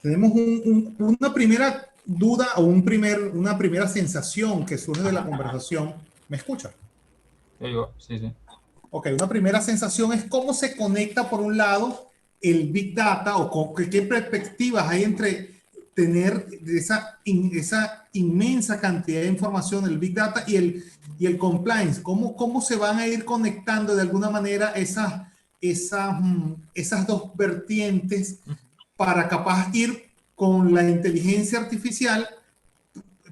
S1: Tenemos una primera duda o una primera sensación que surge de la conversación. ¿Me escucha?
S2: Sí, sí.
S1: Ok, una primera sensación es cómo se conecta por un lado el Big Data o qué perspectivas hay entre tener esa inmensa cantidad de información, el Big Data y el compliance. ¿Cómo se van a ir conectando de alguna manera esas dos vertientes para capaz ir con la inteligencia artificial,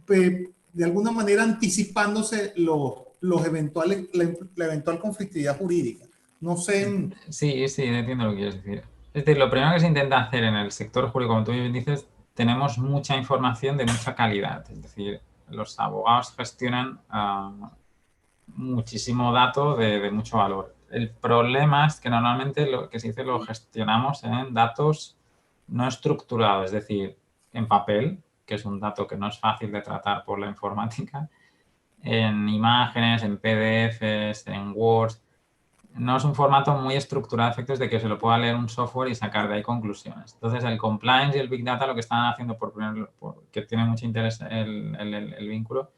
S1: de alguna manera anticipándose la eventual conflictividad jurídica? No sé.
S2: Sí, entiendo lo que quieres decir. Es decir, lo primero que se intenta hacer en el sector jurídico, como tú bien dices, tenemos mucha información de mucha calidad. Es decir, los abogados gestionan muchísimo dato de mucho valor. El problema es que normalmente lo que se dice lo gestionamos en datos no estructurados, es decir, en papel, que es un dato que no es fácil de tratar por la informática, en imágenes, en PDFs, en Word. No es un formato muy estructurado a efectos de que se lo pueda leer un software y sacar de ahí conclusiones. Entonces, el compliance y el Big Data lo que están haciendo, que tiene mucho interés el vínculo,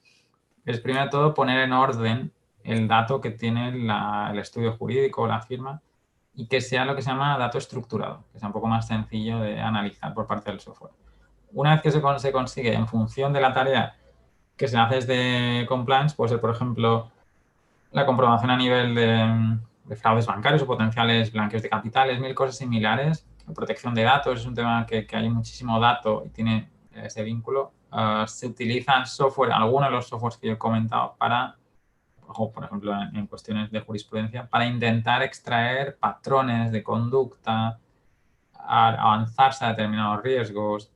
S2: es primero de todo poner en orden el dato que tiene el estudio jurídico o la firma y que sea lo que se llama dato estructurado, que sea un poco más sencillo de analizar por parte del software. Una vez que se consigue en función de la tarea que se hace desde compliance, puede ser, por ejemplo, la comprobación a nivel de fraudes bancarios o potenciales blanqueos de capitales, mil cosas similares. Protección de datos es un tema que hay muchísimo dato y tiene ese vínculo. Se utilizan software, algunos de los softwares que yo he comentado para, por ejemplo, en cuestiones de jurisprudencia, para intentar extraer patrones de conducta, avanzarse a determinados riesgos.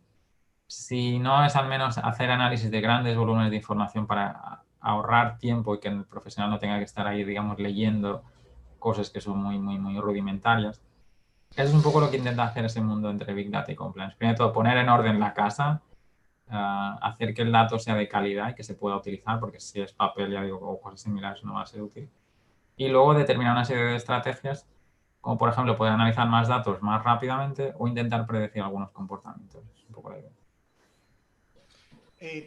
S2: Si no es al menos hacer análisis de grandes volúmenes de información para ahorrar tiempo y que el profesional no tenga que estar ahí, digamos, leyendo cosas que son muy rudimentarias. Eso es un poco lo que intenta hacer ese mundo entre Big Data y Compliance. Primero de todo, poner en orden la casa, hacer que el dato sea de calidad y que se pueda utilizar, porque si es papel, ya digo, o cosas similares no va a ser útil. Y luego determinar una serie de estrategias, como por ejemplo poder analizar más datos más rápidamente o intentar predecir algunos comportamientos. Es un poco la idea.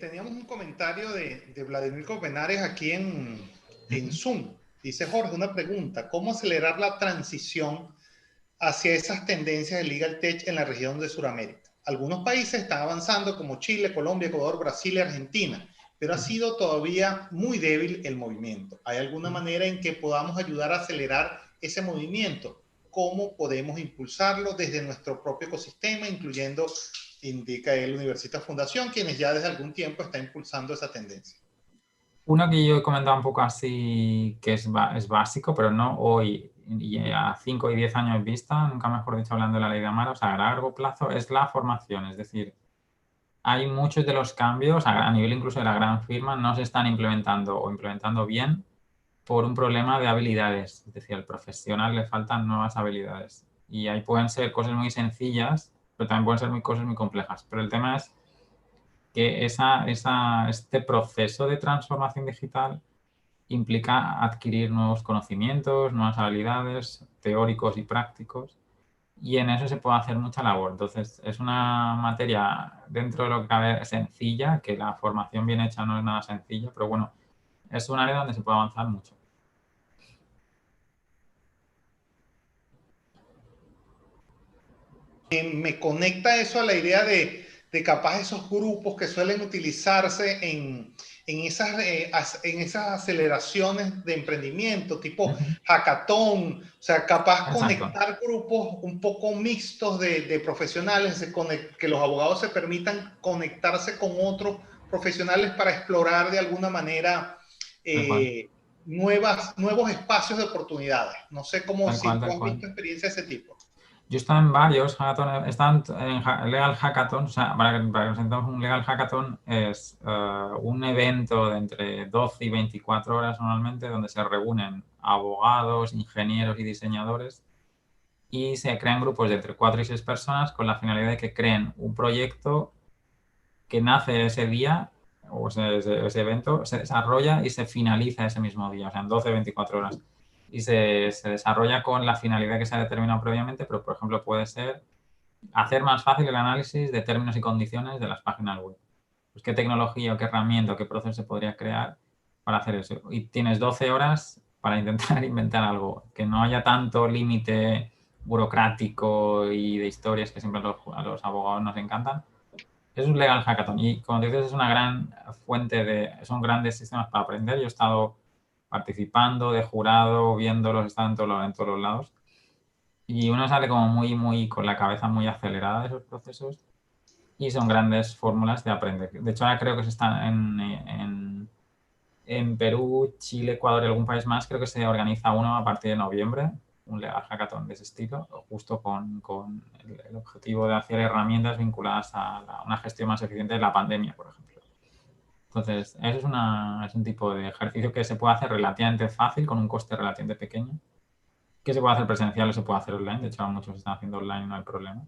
S1: Teníamos un comentario de Vladimir Colmenares aquí en Zoom. Dice Jorge, una pregunta: ¿cómo acelerar la transición hacia esas tendencias de Legal Tech en la región de Sudamérica? Algunos países están avanzando como Chile, Colombia, Ecuador, Brasil y Argentina, pero ha sido todavía muy débil el movimiento. ¿Hay alguna manera en que podamos ayudar a acelerar ese movimiento? ¿Cómo podemos impulsarlo desde nuestro propio ecosistema, incluyendo, indica el Universitas Fundación, quienes ya desde algún tiempo están impulsando esa tendencia?
S2: Uno que yo he comentado un poco así, que es básico, pero no hoy, y a 5 y 10 años vista, nunca mejor dicho, hablando de la ley de Amara, o sea, a largo plazo, es la formación. Es decir, hay muchos de los cambios, a nivel incluso de la gran firma, no se están implementando o implementando bien por un problema de habilidades. Es decir, al profesional le faltan nuevas habilidades. Y ahí pueden ser cosas muy sencillas, pero también pueden ser cosas muy complejas. Pero el tema es que este proceso de transformación digital implica adquirir nuevos conocimientos, nuevas habilidades teóricos y prácticos, y en eso se puede hacer mucha labor. Entonces, es una materia dentro de lo que cabe sencilla, que la formación bien hecha no es nada sencilla, pero bueno, es un área donde se puede avanzar mucho.
S1: Me conecta eso a la idea de capaz esos grupos que suelen utilizarse en esas aceleraciones de emprendimiento, tipo hackathon, o sea, capaz conectar grupos un poco mixtos de profesionales, que los abogados se permitan conectarse con otros profesionales para explorar de alguna manera nuevos espacios de oportunidades. No sé cómo si tú has visto experiencias de ese tipo.
S2: Yo he estado en varios hackathons, he estado en Legal Hackathon. O sea, para que nos entendamos, un Legal Hackathon es un evento de entre 12 y 24 horas normalmente, donde se reúnen abogados, ingenieros y diseñadores, y se crean grupos de entre 4 y 6 personas con la finalidad de que creen un proyecto que nace ese día, o ese evento, se desarrolla y se finaliza ese mismo día, o sea, en 12 o 24 horas. Y se desarrolla con la finalidad que se ha determinado previamente, pero, por ejemplo, puede ser hacer más fácil el análisis de términos y condiciones de las páginas web. Pues qué tecnología o qué herramienta o qué proceso se podría crear para hacer eso. Y tienes 12 horas para intentar inventar algo, que no haya tanto límite burocrático y de historias que siempre a los abogados nos encantan. Es un Legal Hackathon y, como te dices, es una gran fuente son grandes sistemas para aprender. Yo he estado participando de jurado, viéndolos, están en todos los lados. Y uno sale como muy con la cabeza muy acelerada de esos procesos y son grandes fórmulas de aprender. De hecho, ahora creo que se están en Perú, Chile, Ecuador y algún país más, creo que se organiza uno a partir de noviembre, un Legal Hackathon de ese estilo, justo con el objetivo de hacer herramientas vinculadas a una gestión más eficiente de la pandemia, por ejemplo. Entonces, eso es un tipo de ejercicio que se puede hacer relativamente fácil, con un coste relativamente pequeño, que se puede hacer presencial o se puede hacer online. De hecho, muchos están haciendo online y no hay problema.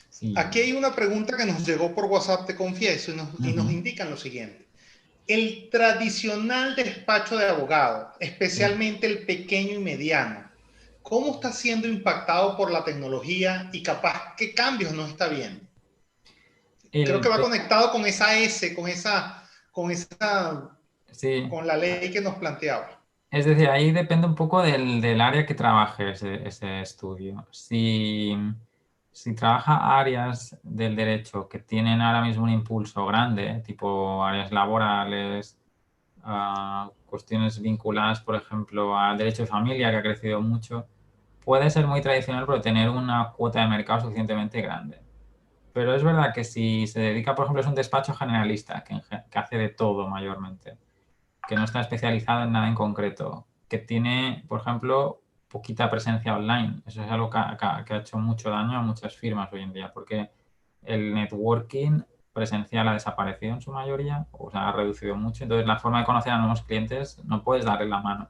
S2: Sí.
S1: Aquí hay una pregunta que nos llegó por WhatsApp, te confieso, y nos indican lo siguiente. El tradicional despacho de abogado, especialmente el pequeño y mediano, ¿cómo está siendo impactado por la tecnología y capaz qué cambios no está viendo? Creo que va conectado con esa S, con la ley que nos planteaba.
S2: Es decir, ahí depende un poco del área que trabaje ese estudio. Si trabaja áreas del derecho que tienen ahora mismo un impulso grande, tipo áreas laborales, cuestiones vinculadas, por ejemplo, al derecho de familia, que ha crecido mucho, puede ser muy tradicional, pero tener una cuota de mercado suficientemente grande. Pero es verdad que si se dedica, por ejemplo, es un despacho generalista, que hace de todo mayormente, que no está especializado en nada en concreto, que tiene, por ejemplo, poquita presencia online. Eso es algo que ha hecho mucho daño a muchas firmas hoy en día, porque el networking presencial ha desaparecido en su mayoría, o se ha reducido mucho. Entonces, la forma de conocer a nuevos clientes no puedes darle la mano,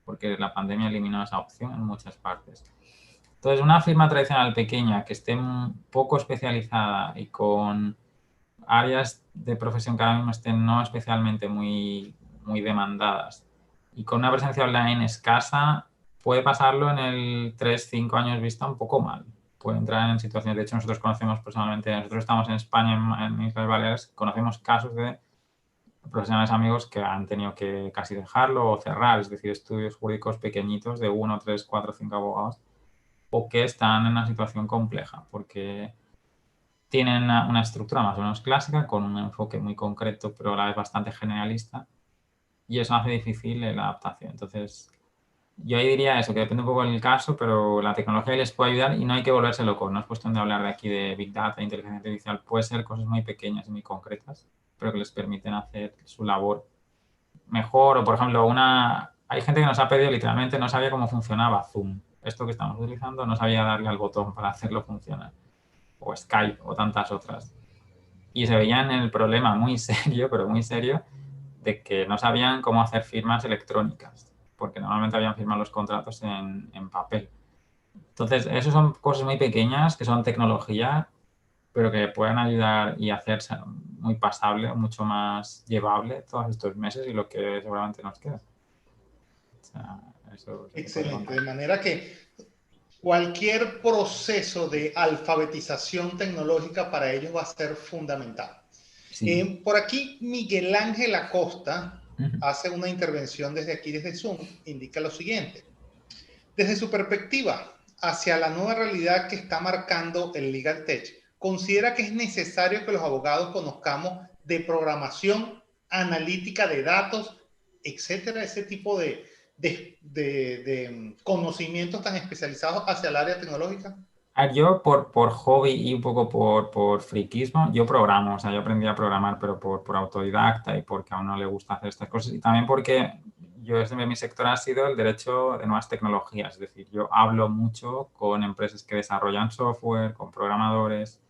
S2: porque la pandemia eliminó esa opción en muchas partes. Entonces, una firma tradicional pequeña que esté poco especializada y con áreas de profesión que ahora mismo estén no especialmente muy demandadas y con una presencia online escasa, puede pasarlo en el 3-5 años vista un poco mal. Puede entrar en situaciones, de hecho nosotros conocemos personalmente, nosotros estamos en España, en Islas Baleares, conocemos casos de profesionales amigos que han tenido que casi dejarlo o cerrar, es decir, estudios jurídicos pequeñitos de 1, 3, 4, 5 abogados, o que están en una situación compleja porque tienen una estructura más o menos clásica con un enfoque muy concreto, pero a la vez bastante generalista, y eso hace difícil la adaptación. Entonces, yo ahí diría eso, que depende un poco del caso, pero la tecnología les puede ayudar y no hay que volverse loco. No es cuestión de hablar de aquí de Big Data, inteligencia artificial. Puede ser cosas muy pequeñas y muy concretas, pero que les permiten hacer su labor mejor. O, por ejemplo, hay gente que nos ha pedido, literalmente, no sabía cómo funcionaba Zoom. Esto que estamos utilizando, no sabía darle al botón para hacerlo funcionar. O Skype o tantas otras. Y se veían el problema muy serio, pero muy serio, de que no sabían cómo hacer firmas electrónicas, porque normalmente habían firmado los contratos en papel. Entonces, eso son cosas muy pequeñas que son tecnología, pero que pueden ayudar y hacerse muy pasable, mucho más llevable todos estos meses y lo que seguramente nos queda. O sea, eso
S1: excelente, de manera que cualquier proceso de alfabetización tecnológica para ellos va a ser fundamental. Sí. Por aquí, Miguel Ángel Acosta hace una intervención desde aquí, desde Zoom, indica lo siguiente. Desde su perspectiva, hacia la nueva realidad que está marcando el Legal Tech, ¿considera que es necesario que los abogados conozcamos de programación analítica de datos, etcétera, ese tipo de conocimientos tan especializados hacia el área tecnológica?
S2: A ver, yo por hobby y un poco por friquismo, yo programo, o sea, yo aprendí a programar, pero por autodidacta y porque a uno le gusta hacer estas cosas y también porque yo desde mi sector ha sido el derecho de nuevas tecnologías, es decir, yo hablo mucho con empresas que desarrollan software, con programadores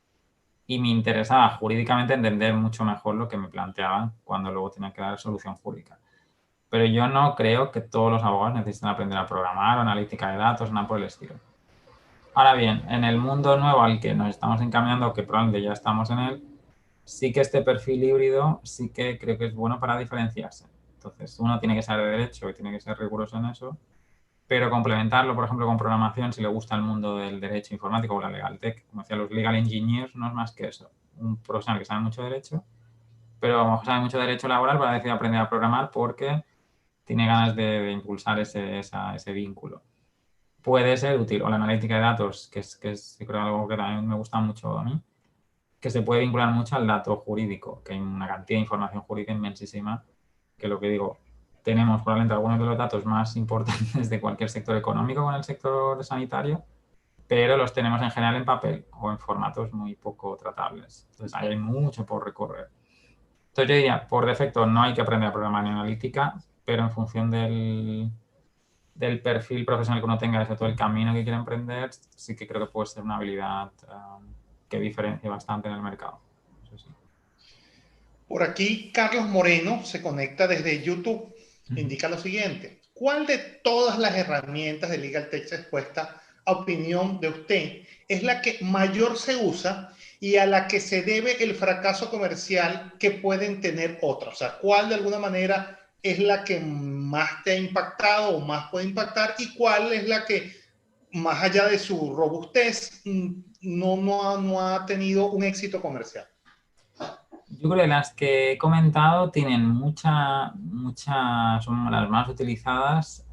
S2: y me interesaba jurídicamente entender mucho mejor lo que me planteaban cuando luego tenía que dar solución jurídica. Pero yo no creo que todos los abogados necesiten aprender a programar o analítica de datos, nada por el estilo. Ahora bien, en el mundo nuevo al que nos estamos encaminando, que probablemente ya estamos en él, sí que este perfil híbrido sí que creo que es bueno para diferenciarse. Entonces, uno tiene que saber de derecho y tiene que ser riguroso en eso, pero complementarlo, por ejemplo, con programación, si le gusta el mundo del derecho informático o la legal tech, como decía, los legal engineers no es más que eso, un profesional que sabe mucho de derecho, pero a lo mejor sabe mucho de derecho laboral, pero ha decidido aprender a programar porque tiene ganas de impulsar ese vínculo. Puede ser útil, o la analítica de datos, que es yo creo algo que también me gusta mucho a mí, que se puede vincular mucho al dato jurídico, que hay una cantidad de información jurídica inmensísima, que lo que digo, tenemos probablemente algunos de los datos más importantes de cualquier sector económico con el sector sanitario, pero los tenemos en general en papel o en formatos muy poco tratables. Entonces, ahí hay mucho por recorrer. Entonces, yo diría, por defecto, no hay que aprender a programar ni analítica, pero en función del perfil profesional que uno tenga, de todo el camino que quiere emprender, sí que creo que puede ser una habilidad que diferencia bastante en el mercado. Eso sí.
S1: Por aquí, Carlos Moreno se conecta desde YouTube. Indica lo siguiente: ¿cuál de todas las herramientas de Legal Tech expuesta, a opinión de usted, es la que mayor se usa y a la que se debe el fracaso comercial que pueden tener otras? O sea, ¿cuál de alguna manera es la que más te ha impactado o más puede impactar, y cuál es la que, más allá de su robustez, no ha tenido un éxito comercial?
S2: Yo creo que las que he comentado tienen son las más utilizadas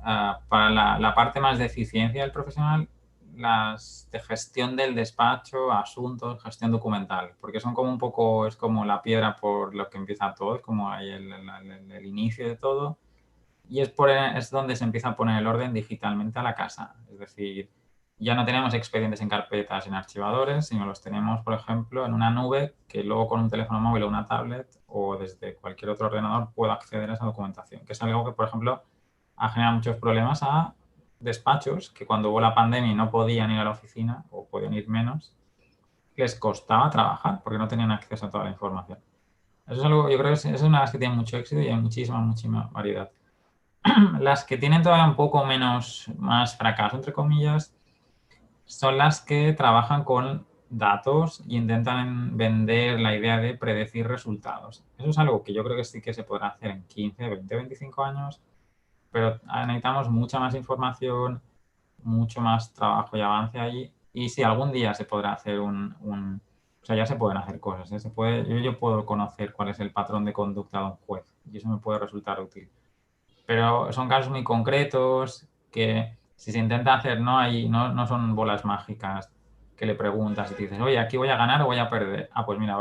S2: para la parte más de eficiencia del profesional, las de gestión del despacho, asuntos, gestión documental, porque son como un poco, es como la piedra por lo que empieza todo, es como ahí el inicio de todo, y es donde se empieza a poner el orden digitalmente a la casa, es decir, ya no tenemos expedientes en carpetas, en archivadores, sino los tenemos, por ejemplo, en una nube que luego con un teléfono móvil o una tablet o desde cualquier otro ordenador puedo acceder a esa documentación, que es algo que, por ejemplo, ha generado muchos problemas a despachos que cuando hubo la pandemia y no podían ir a la oficina o podían ir menos, les costaba trabajar porque no tenían acceso a toda la información. Eso es algo, yo creo que es una de las que tiene mucho éxito y hay muchísima variedad. Las que tienen todavía un poco más fracaso, entre comillas, son las que trabajan con datos e intentan vender la idea de predecir resultados. Eso es algo que yo creo que sí que se podrá hacer en 15, 20, 25 años, pero necesitamos mucha más información, mucho más trabajo y avance allí. Y si algún día se podrá hacer o sea, ya se pueden hacer cosas, ¿eh? Yo puedo conocer cuál es el patrón de conducta de un juez y eso me puede resultar útil. Pero son casos muy concretos que si se intenta hacer, no son bolas mágicas que le preguntas y te dices, oye, aquí voy a ganar o voy a perder. Ah, pues mira,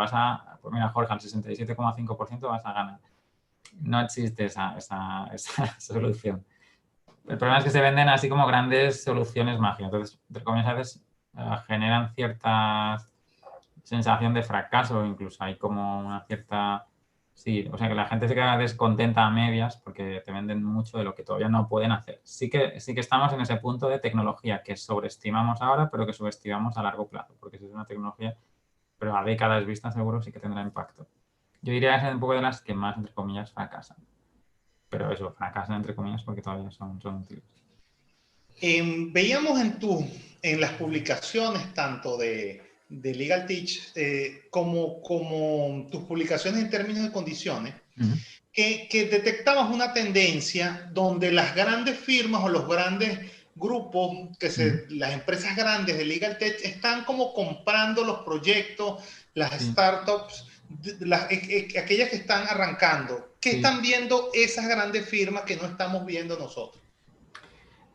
S2: pues mira, Jorge, al 67,5% vas a ganar. No existe esa solución. El problema es que se venden así como grandes soluciones mágicas. Entonces, entre comillas, a veces generan cierta sensación de fracaso, incluso hay como una cierta... Sí, o sea que la gente se queda descontenta a medias porque te venden mucho de lo que todavía no pueden hacer. Sí que estamos en ese punto de tecnología que sobreestimamos ahora, pero que subestimamos a largo plazo, porque si es una tecnología, pero a décadas vista seguro sí que tendrá impacto. Yo diría que es un poco de las que más, entre comillas, fracasan. Pero eso, fracasan entre comillas porque todavía son útiles.
S1: Veíamos en las publicaciones tanto de Legal Teach como tus publicaciones en términos de condiciones, que detectabas una tendencia donde las grandes firmas o los grandes grupos, las empresas grandes de Legal Tech están como comprando los proyectos, las startups, aquellas que están arrancando. ¿Qué están viendo esas grandes firmas que no estamos viendo nosotros?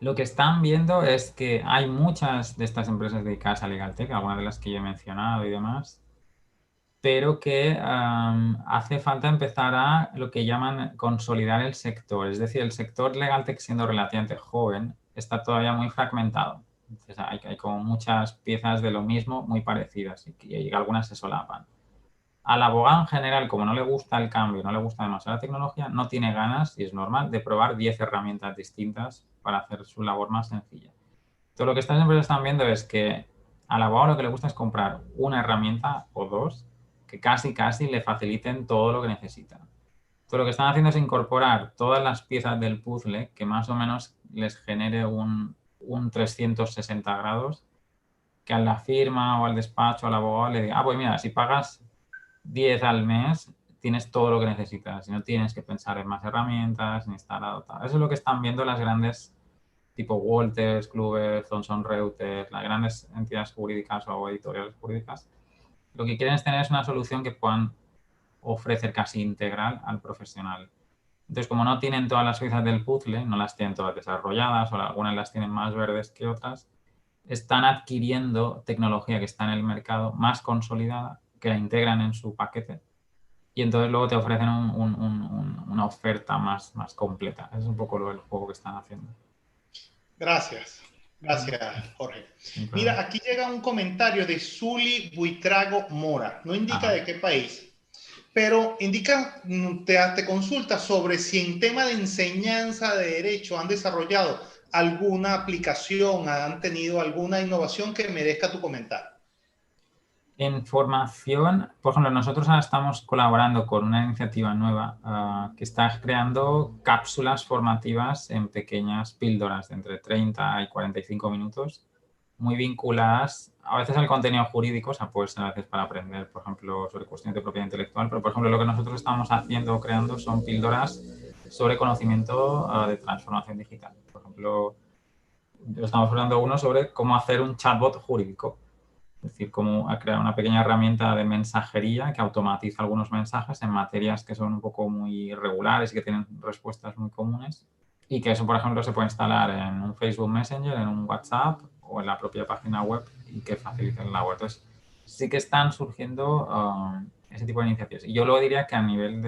S2: Lo que están viendo es que hay muchas de estas empresas dedicadas a Legal Tech, algunas de las que yo he mencionado y demás, pero que hace falta empezar a lo que llaman consolidar el sector. Es decir, el sector LegalTech, siendo relativamente joven, está todavía muy fragmentado. Entonces, hay como muchas piezas de lo mismo muy parecidas y algunas se solapan. Al abogado en general, como no le gusta el cambio, no le gusta demasiado la tecnología, no tiene ganas, y es normal, de probar 10 herramientas distintas para hacer su labor más sencilla. Entonces, lo que estas empresas están viendo es que al abogado lo que le gusta es comprar una herramienta o dos que casi le faciliten todo lo que necesitan. Entonces, lo que están haciendo es incorporar todas las piezas del puzzle que más o menos les genere un 360 grados, que a la firma o al despacho o al abogado le diga, pues mira, si pagas 10 al mes, tienes todo lo que necesitas y no tienes que pensar en más herramientas ni estar adaptado. Eso es lo que están viendo las grandes tipo Wolters, Kluwer, Thomson Reuters, las grandes entidades jurídicas o editoriales jurídicas. Lo que quieren es tener una solución que puedan ofrecer casi integral al profesional. Entonces, como no tienen todas las piezas del puzzle, no las tienen todas desarrolladas o algunas las tienen más verdes que otras, están adquiriendo tecnología que está en el mercado más consolidada, que la integran en su paquete y entonces luego te ofrecen una oferta más completa. Ese es un poco el juego que están haciendo.
S1: Gracias. Gracias, Jorge.
S2: Claro.
S1: Mira, aquí llega un comentario de Zuli Buitrago Mora. No indica de qué país, pero indica, te consulta sobre si en tema de enseñanza de derecho han desarrollado alguna aplicación, han tenido alguna innovación que merezca tu comentario.
S2: En formación, por ejemplo, nosotros ahora estamos colaborando con una iniciativa nueva que está creando cápsulas formativas en pequeñas píldoras de entre 30 y 45 minutos, muy vinculadas a veces al contenido jurídico, o sea, puede ser a veces para aprender, por ejemplo, sobre cuestiones de propiedad intelectual, pero, por ejemplo, lo que nosotros estamos haciendo o creando son píldoras sobre conocimiento de transformación digital. Por ejemplo, estamos hablando uno sobre cómo hacer un chatbot jurídico. Es decir, cómo crear una pequeña herramienta de mensajería que automatiza algunos mensajes en materias que son un poco muy regulares y que tienen respuestas muy comunes. Y que eso, por ejemplo, se puede instalar en un Facebook Messenger, en un WhatsApp o en la propia página web y que faciliten la web. Entonces, sí que están surgiendo ese tipo de iniciativas. Y yo luego diría que a nivel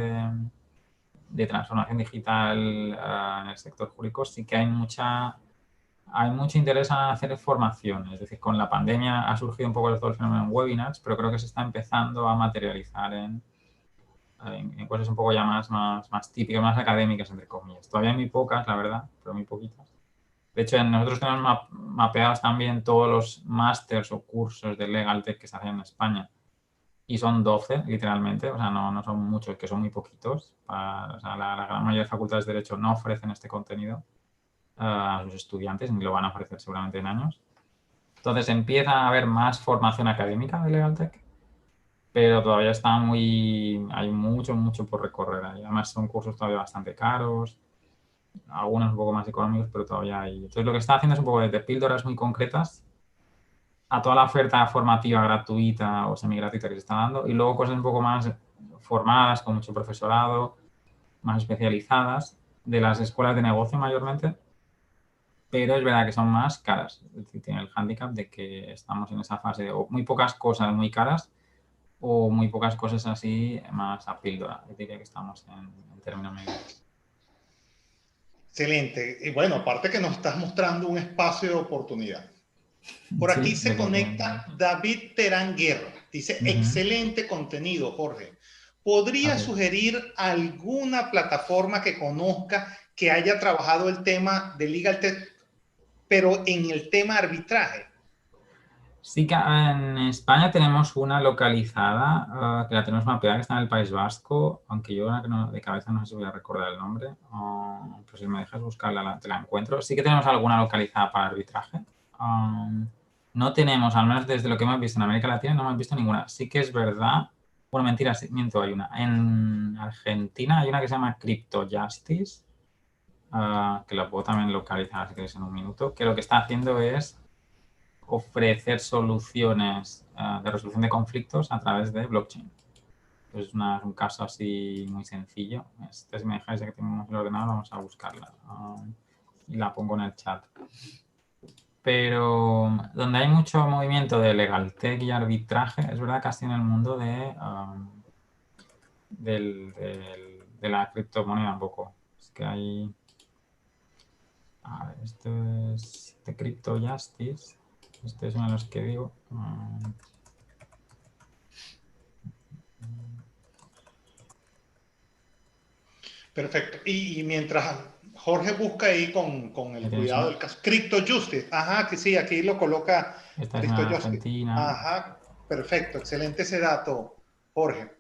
S2: de transformación digital en el sector jurídico sí que hay mucho interés en hacer formación. Es decir, con la pandemia ha surgido un poco todo el fenómeno en webinars, pero creo que se está empezando a materializar en cosas un poco ya más típicas, más académicas, entre comillas. Todavía hay muy pocas, la verdad, pero muy poquitas. De hecho, nosotros tenemos mapeados también todos los másters o cursos de LegalTech que se hacen en España. Y son 12, literalmente, o sea, no son muchos, que son muy poquitos. O sea, la gran mayoría de facultades de Derecho no ofrecen este contenido a sus estudiantes, ni lo van a ofrecer seguramente en años. Entonces empieza a haber más formación académica de LegalTech, pero todavía hay mucho por recorrer ahí. Además son cursos todavía bastante caros, algunos un poco más económicos, pero todavía hay. Entonces lo que está haciendo es un poco de píldoras muy concretas a toda la oferta formativa gratuita o semigratuita que se está dando y luego cosas un poco más formadas, con mucho profesorado, más especializadas, de las escuelas de negocio mayormente, pero es verdad que son más caras. Es decir, tiene el hándicap de que estamos en esa fase de muy pocas cosas muy caras o muy pocas cosas así más a píldora. Yo diría que estamos en término medio.
S1: Excelente. Y bueno, aparte que nos estás mostrando un espacio de oportunidad. Por aquí
S2: Sí,
S1: se conecta David Terán Guerra. Dice, excelente contenido, Jorge. ¿Podría sugerir alguna plataforma que conozca que haya trabajado el tema de LegalTech, pero en el tema arbitraje?
S2: Sí que en España tenemos una localizada que la tenemos mapeada, que está en el País Vasco, aunque yo de cabeza no sé si voy a recordar el nombre, pero si me dejas buscarla te la encuentro. Sí que tenemos alguna localizada para arbitraje. No tenemos, al menos desde lo que hemos visto en América Latina, no hemos visto ninguna. Sí que es verdad, bueno, mentira, sí, miento, hay una. En Argentina hay una que se llama Crypto Justice, que la puedo también localizar si queréis en un minuto, que lo que está haciendo es ofrecer soluciones de resolución de conflictos a través de blockchain. Es un caso así muy sencillo. Si me dejáis, ya que tenemos el ordenador, vamos a buscarla y la pongo en el chat. pero donde hay mucho movimiento de legaltech y arbitraje, es verdad que así en el mundo de la criptomoneda un poco. Es que hay... A ver, esto es de Crypto Justice. Este es uno de los que digo.
S1: Perfecto. Y mientras Jorge busca ahí con el cuidado del caso. Crypto Justice. Ajá, que sí, aquí lo coloca
S2: Esta es
S1: Crypto
S2: una
S1: Justice.
S2: Argentina.
S1: Ajá, perfecto. Excelente ese dato, Jorge.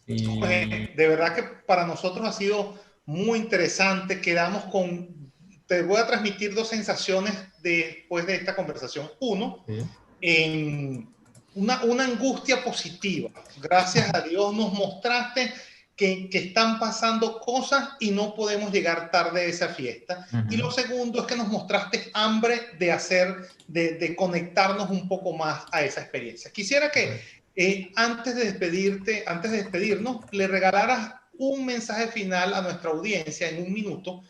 S2: Y...
S1: Jorge, de verdad que para nosotros ha sido muy interesante. Quedamos con... Te voy a transmitir dos sensaciones después de esta conversación. Uno,
S2: ¿Sí?
S1: en una angustia positiva. Gracias a Dios nos mostraste que están pasando cosas y no podemos llegar tarde a esa fiesta. Y lo segundo es que nos mostraste hambre de hacer, de conectarnos un poco más a esa experiencia. Quisiera que antes de despedirnos, le regalaras un mensaje final a nuestra audiencia en un minuto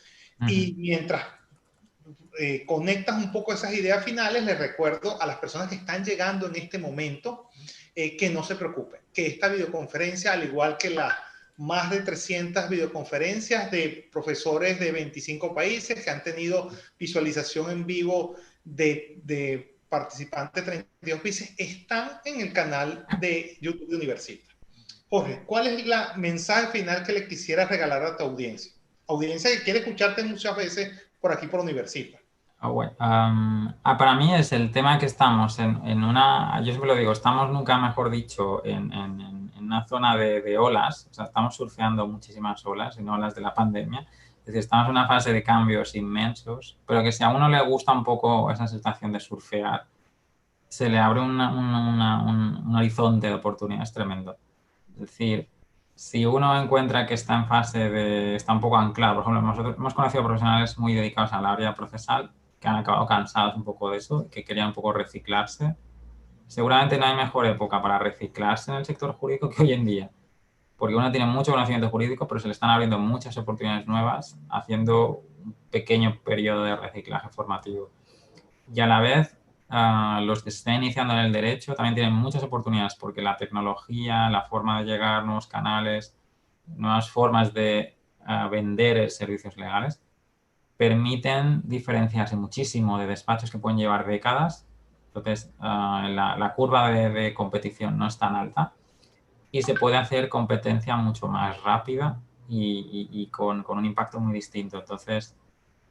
S1: y mientras conectas un poco esas ideas finales, les recuerdo a las personas que están llegando en este momento que no se preocupen, que esta videoconferencia, al igual que las más de 300 videoconferencias de profesores de 25 países que han tenido visualización en vivo de participantes de 32 países, están en el canal de YouTube de Universita. Jorge, ¿cuál es el mensaje final que le quisieras regalar a tu audiencia? Audiencia que quiere escucharte muchas veces por aquí por Universita.
S2: Bueno. Para mí es el tema que estamos en una, yo siempre lo digo, estamos nunca mejor dicho en una zona de olas, o sea, estamos surfeando muchísimas olas y no olas de la pandemia, es decir, estamos en una fase de cambios inmensos, pero que si a uno le gusta un poco esa sensación de surfear, se le abre un horizonte de oportunidades tremendo. Es decir, si uno encuentra que está en fase está un poco anclado, por ejemplo, nosotros hemos conocido profesionales muy dedicados al área procesal que han acabado cansados un poco de eso, que querían un poco reciclarse. Seguramente no hay mejor época para reciclarse en el sector jurídico que hoy en día, porque uno tiene mucho conocimiento jurídico, pero se le están abriendo muchas oportunidades nuevas haciendo un pequeño periodo de reciclaje formativo. Y a la vez, los que se estén iniciando en el derecho también tienen muchas oportunidades porque la tecnología, la forma de llegar, nuevos canales, nuevas formas de vender servicios legales permiten diferenciarse muchísimo de despachos que pueden llevar décadas. Entonces, la curva de competición no es tan alta y se puede hacer competencia mucho más rápida y con un impacto muy distinto. Entonces,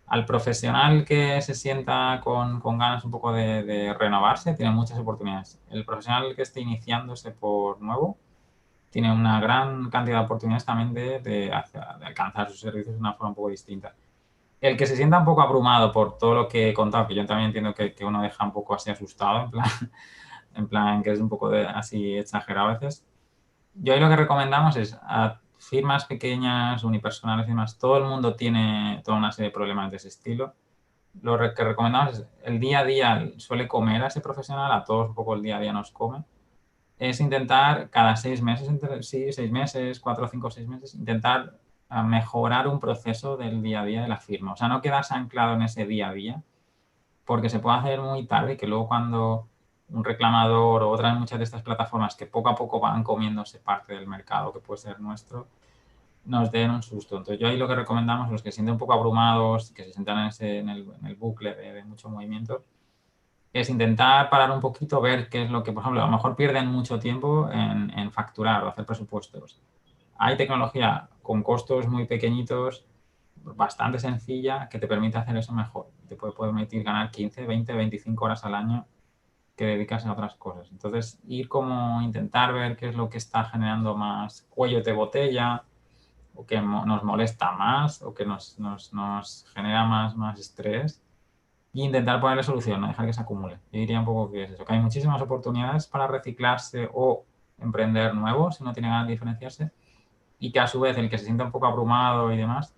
S2: al profesional que se sienta con ganas un poco de renovarse, tiene muchas oportunidades. El profesional que esté iniciándose por nuevo tiene una gran cantidad de oportunidades también de alcanzar sus servicios de una forma un poco distinta. El que se sienta un poco abrumado por todo lo que he contado, que yo también entiendo que uno deja un poco así asustado, en plan que es un poco así exagerado a veces. Yo ahí lo que recomendamos es a firmas pequeñas, unipersonales y demás, todo el mundo tiene toda una serie de problemas de ese estilo. Lo que recomendamos es el día a día suele comer a ese profesional, a todos un poco el día a día nos come, es intentar cada 6 meses, entre sí, 6 meses, 4, 5, 6 meses, intentar mejorar un proceso del día a día de la firma. O sea, no quedarse anclado en ese día a día, porque se puede hacer muy tarde y que luego cuando un reclamador o otras muchas de estas plataformas que poco a poco van comiéndose parte del mercado que puede ser nuestro, nos den un susto. Entonces yo ahí lo que recomendamos, los que se sienten un poco abrumados, que se sientan en el bucle de mucho movimiento, es intentar parar un poquito, ver qué es lo que, por ejemplo, a lo mejor pierden mucho tiempo en facturar o hacer presupuestos. Hay tecnología con costos muy pequeñitos, bastante sencilla, que te permite hacer eso mejor. Te puede permitir ganar 15, 20, 25 horas al año que dedicas a otras cosas. Entonces, ir como intentar ver qué es lo que está generando más cuello de botella o que nos molesta más o que nos genera más estrés e intentar ponerle solución, no dejar que se acumule. Yo diría un poco que es eso, que hay muchísimas oportunidades para reciclarse o emprender nuevo si no tiene ganas de diferenciarse y que a su vez el que se sienta un poco abrumado y demás,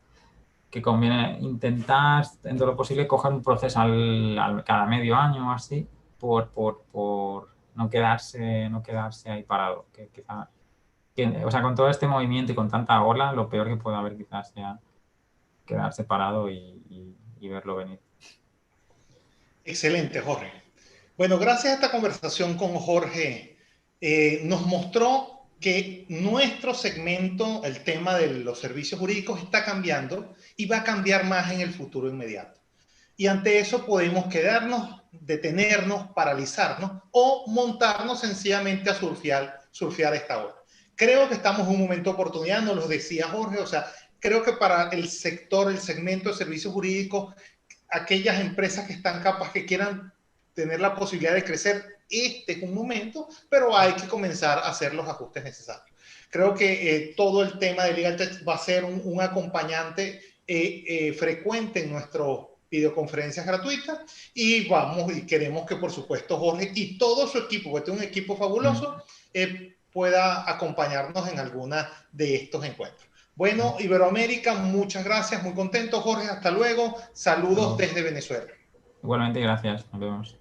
S2: que conviene intentar en todo lo posible coger un proceso cada medio año o así por no quedarse ahí parado. Que quizá, o sea, con todo este movimiento y con tanta ola, lo peor que puede haber quizás sea quedarse parado y verlo venir.
S1: Excelente, Jorge. Bueno, gracias a esta conversación con Jorge, nos mostró que nuestro segmento, el tema de los servicios jurídicos, está cambiando y va a cambiar más en el futuro inmediato. Y ante eso podemos quedarnos, detenernos, paralizarnos o montarnos sencillamente a surfear esta ola. Creo que estamos en un momento de oportunidad, nos lo decía Jorge, o sea, creo que para el sector, el segmento de servicios jurídicos, aquellas empresas que están capaz, que quieran tener la posibilidad de crecer, este es un momento, pero hay que comenzar a hacer los ajustes necesarios. Creo que todo el tema de Legal Tech va a ser un acompañante frecuente en nuestro videoconferencias gratuitas y vamos y queremos que por supuesto Jorge y todo su equipo, porque tiene un equipo fabuloso, pueda acompañarnos en alguna de estos encuentros. Bueno, Iberoamérica, muchas gracias, muy contento Jorge, hasta luego, saludos desde Venezuela.
S2: Igualmente, gracias, nos vemos.